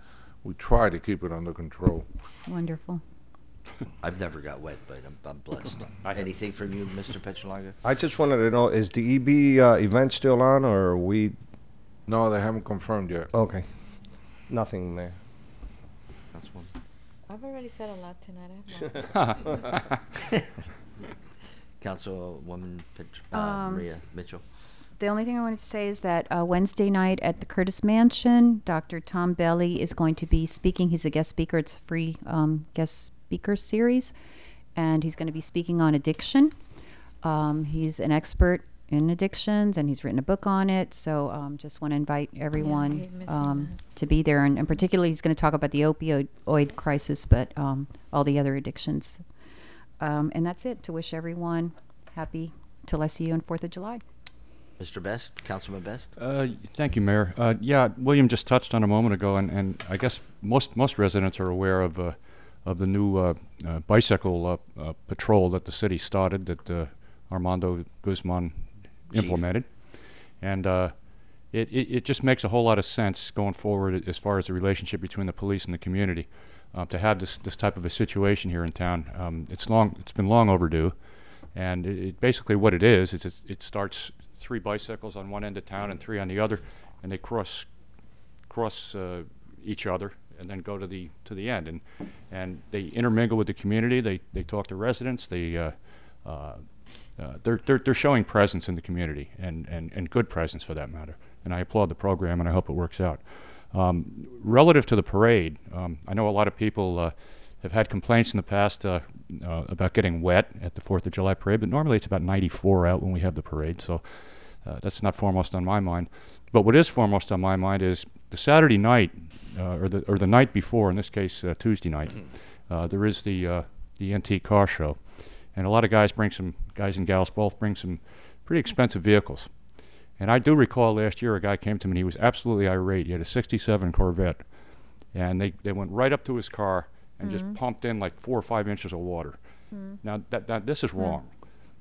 we try to keep it under control. Wonderful. I've never got wet, but I'm blessed. Anything from you, Mr. Petrolaga? I just wanted to know, is the EB event still on, or are we? No, they haven't confirmed yet. Okay. Nothing there. I've already said a lot tonight. I have more. Councilwoman Maria Mitchell. The only thing I wanted to say is that Wednesday night at the Curtis Mansion, Dr. Tom Belli is going to be speaking. He's a guest speaker. It's a free guest speaker series, and he's going to be speaking on addiction. He's an expert in addictions, and he's written a book on it. So just want to invite everyone to be there, and particularly he's going to talk about the opioid crisis, but all the other addictions. And that's it. To wish everyone happy till I see you on 4th of July. Mr. Best, Councilman Best. Thank you, Mayor. Yeah, William just touched on a moment ago, and I guess most residents are aware of the new bicycle patrol that the city started, that Armando Guzman implemented, and it just makes a whole lot of sense going forward as far as the relationship between the police and the community, to have this type of a situation here in town. It's been long overdue, and it basically what it is it starts 3 bicycles on one end of town and 3 on the other, and they cross each other and then go to the end, and they intermingle with the community. They talk to residents. They're showing presence in the community, and good presence for that matter. And I applaud the program, and I hope it works out. Relative to the parade, I know a lot of people have had complaints in the past about getting wet at the 4th of July parade, but normally it's about 94 out when we have the parade, so that's not foremost on my mind. But what is foremost on my mind is the Saturday night, or the night before, in this case Tuesday night, there is the antique car show, and a lot of guys and gals both bring some pretty expensive vehicles. And I do recall last year a guy came to me and he was absolutely irate. He had a '67 Corvette, and they went right up to his car and just pumped in like 4 or 5 inches of water. Now this is wrong,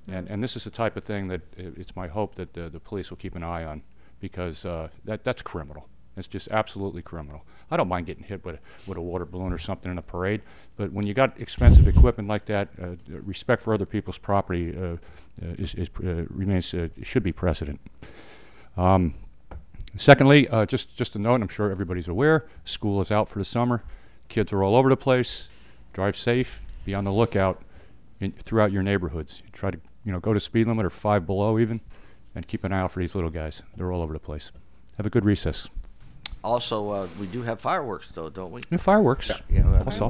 and this is the type of thing that it's my hope that the police will keep an eye on, because that's criminal. It's just absolutely criminal. I don't mind getting hit with a water balloon or something in a parade, but when you got expensive equipment like that, respect for other people's property should be precedent. Secondly, just a note, and I'm sure everybody's aware, school is out for the summer. Kids are all over the place. Drive safe. Be on the lookout throughout your neighborhoods. Try to go to speed limit or 5 below even, and keep an eye out for these little guys. They're all over the place. Have a good recess. Also, we do have fireworks, though, don't we? Yeah, fireworks. Yeah, Also.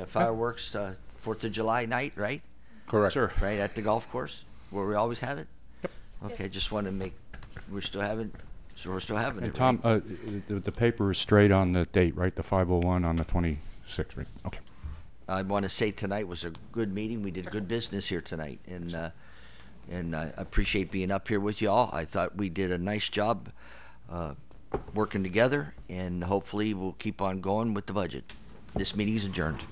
Fireworks, 4th of July night, right? Correct. Sure. Right at the golf course, where we always have it. Yep. Okay, just want to make we're still having And it. Tom, right? the paper is straight on the date, right? The 501 on the 26th, right? Okay. I want to say tonight was a good meeting. We did good business here tonight, and I appreciate being up here with y'all. I thought we did a nice job working together, and hopefully we'll keep on going with the budget. This meeting is adjourned.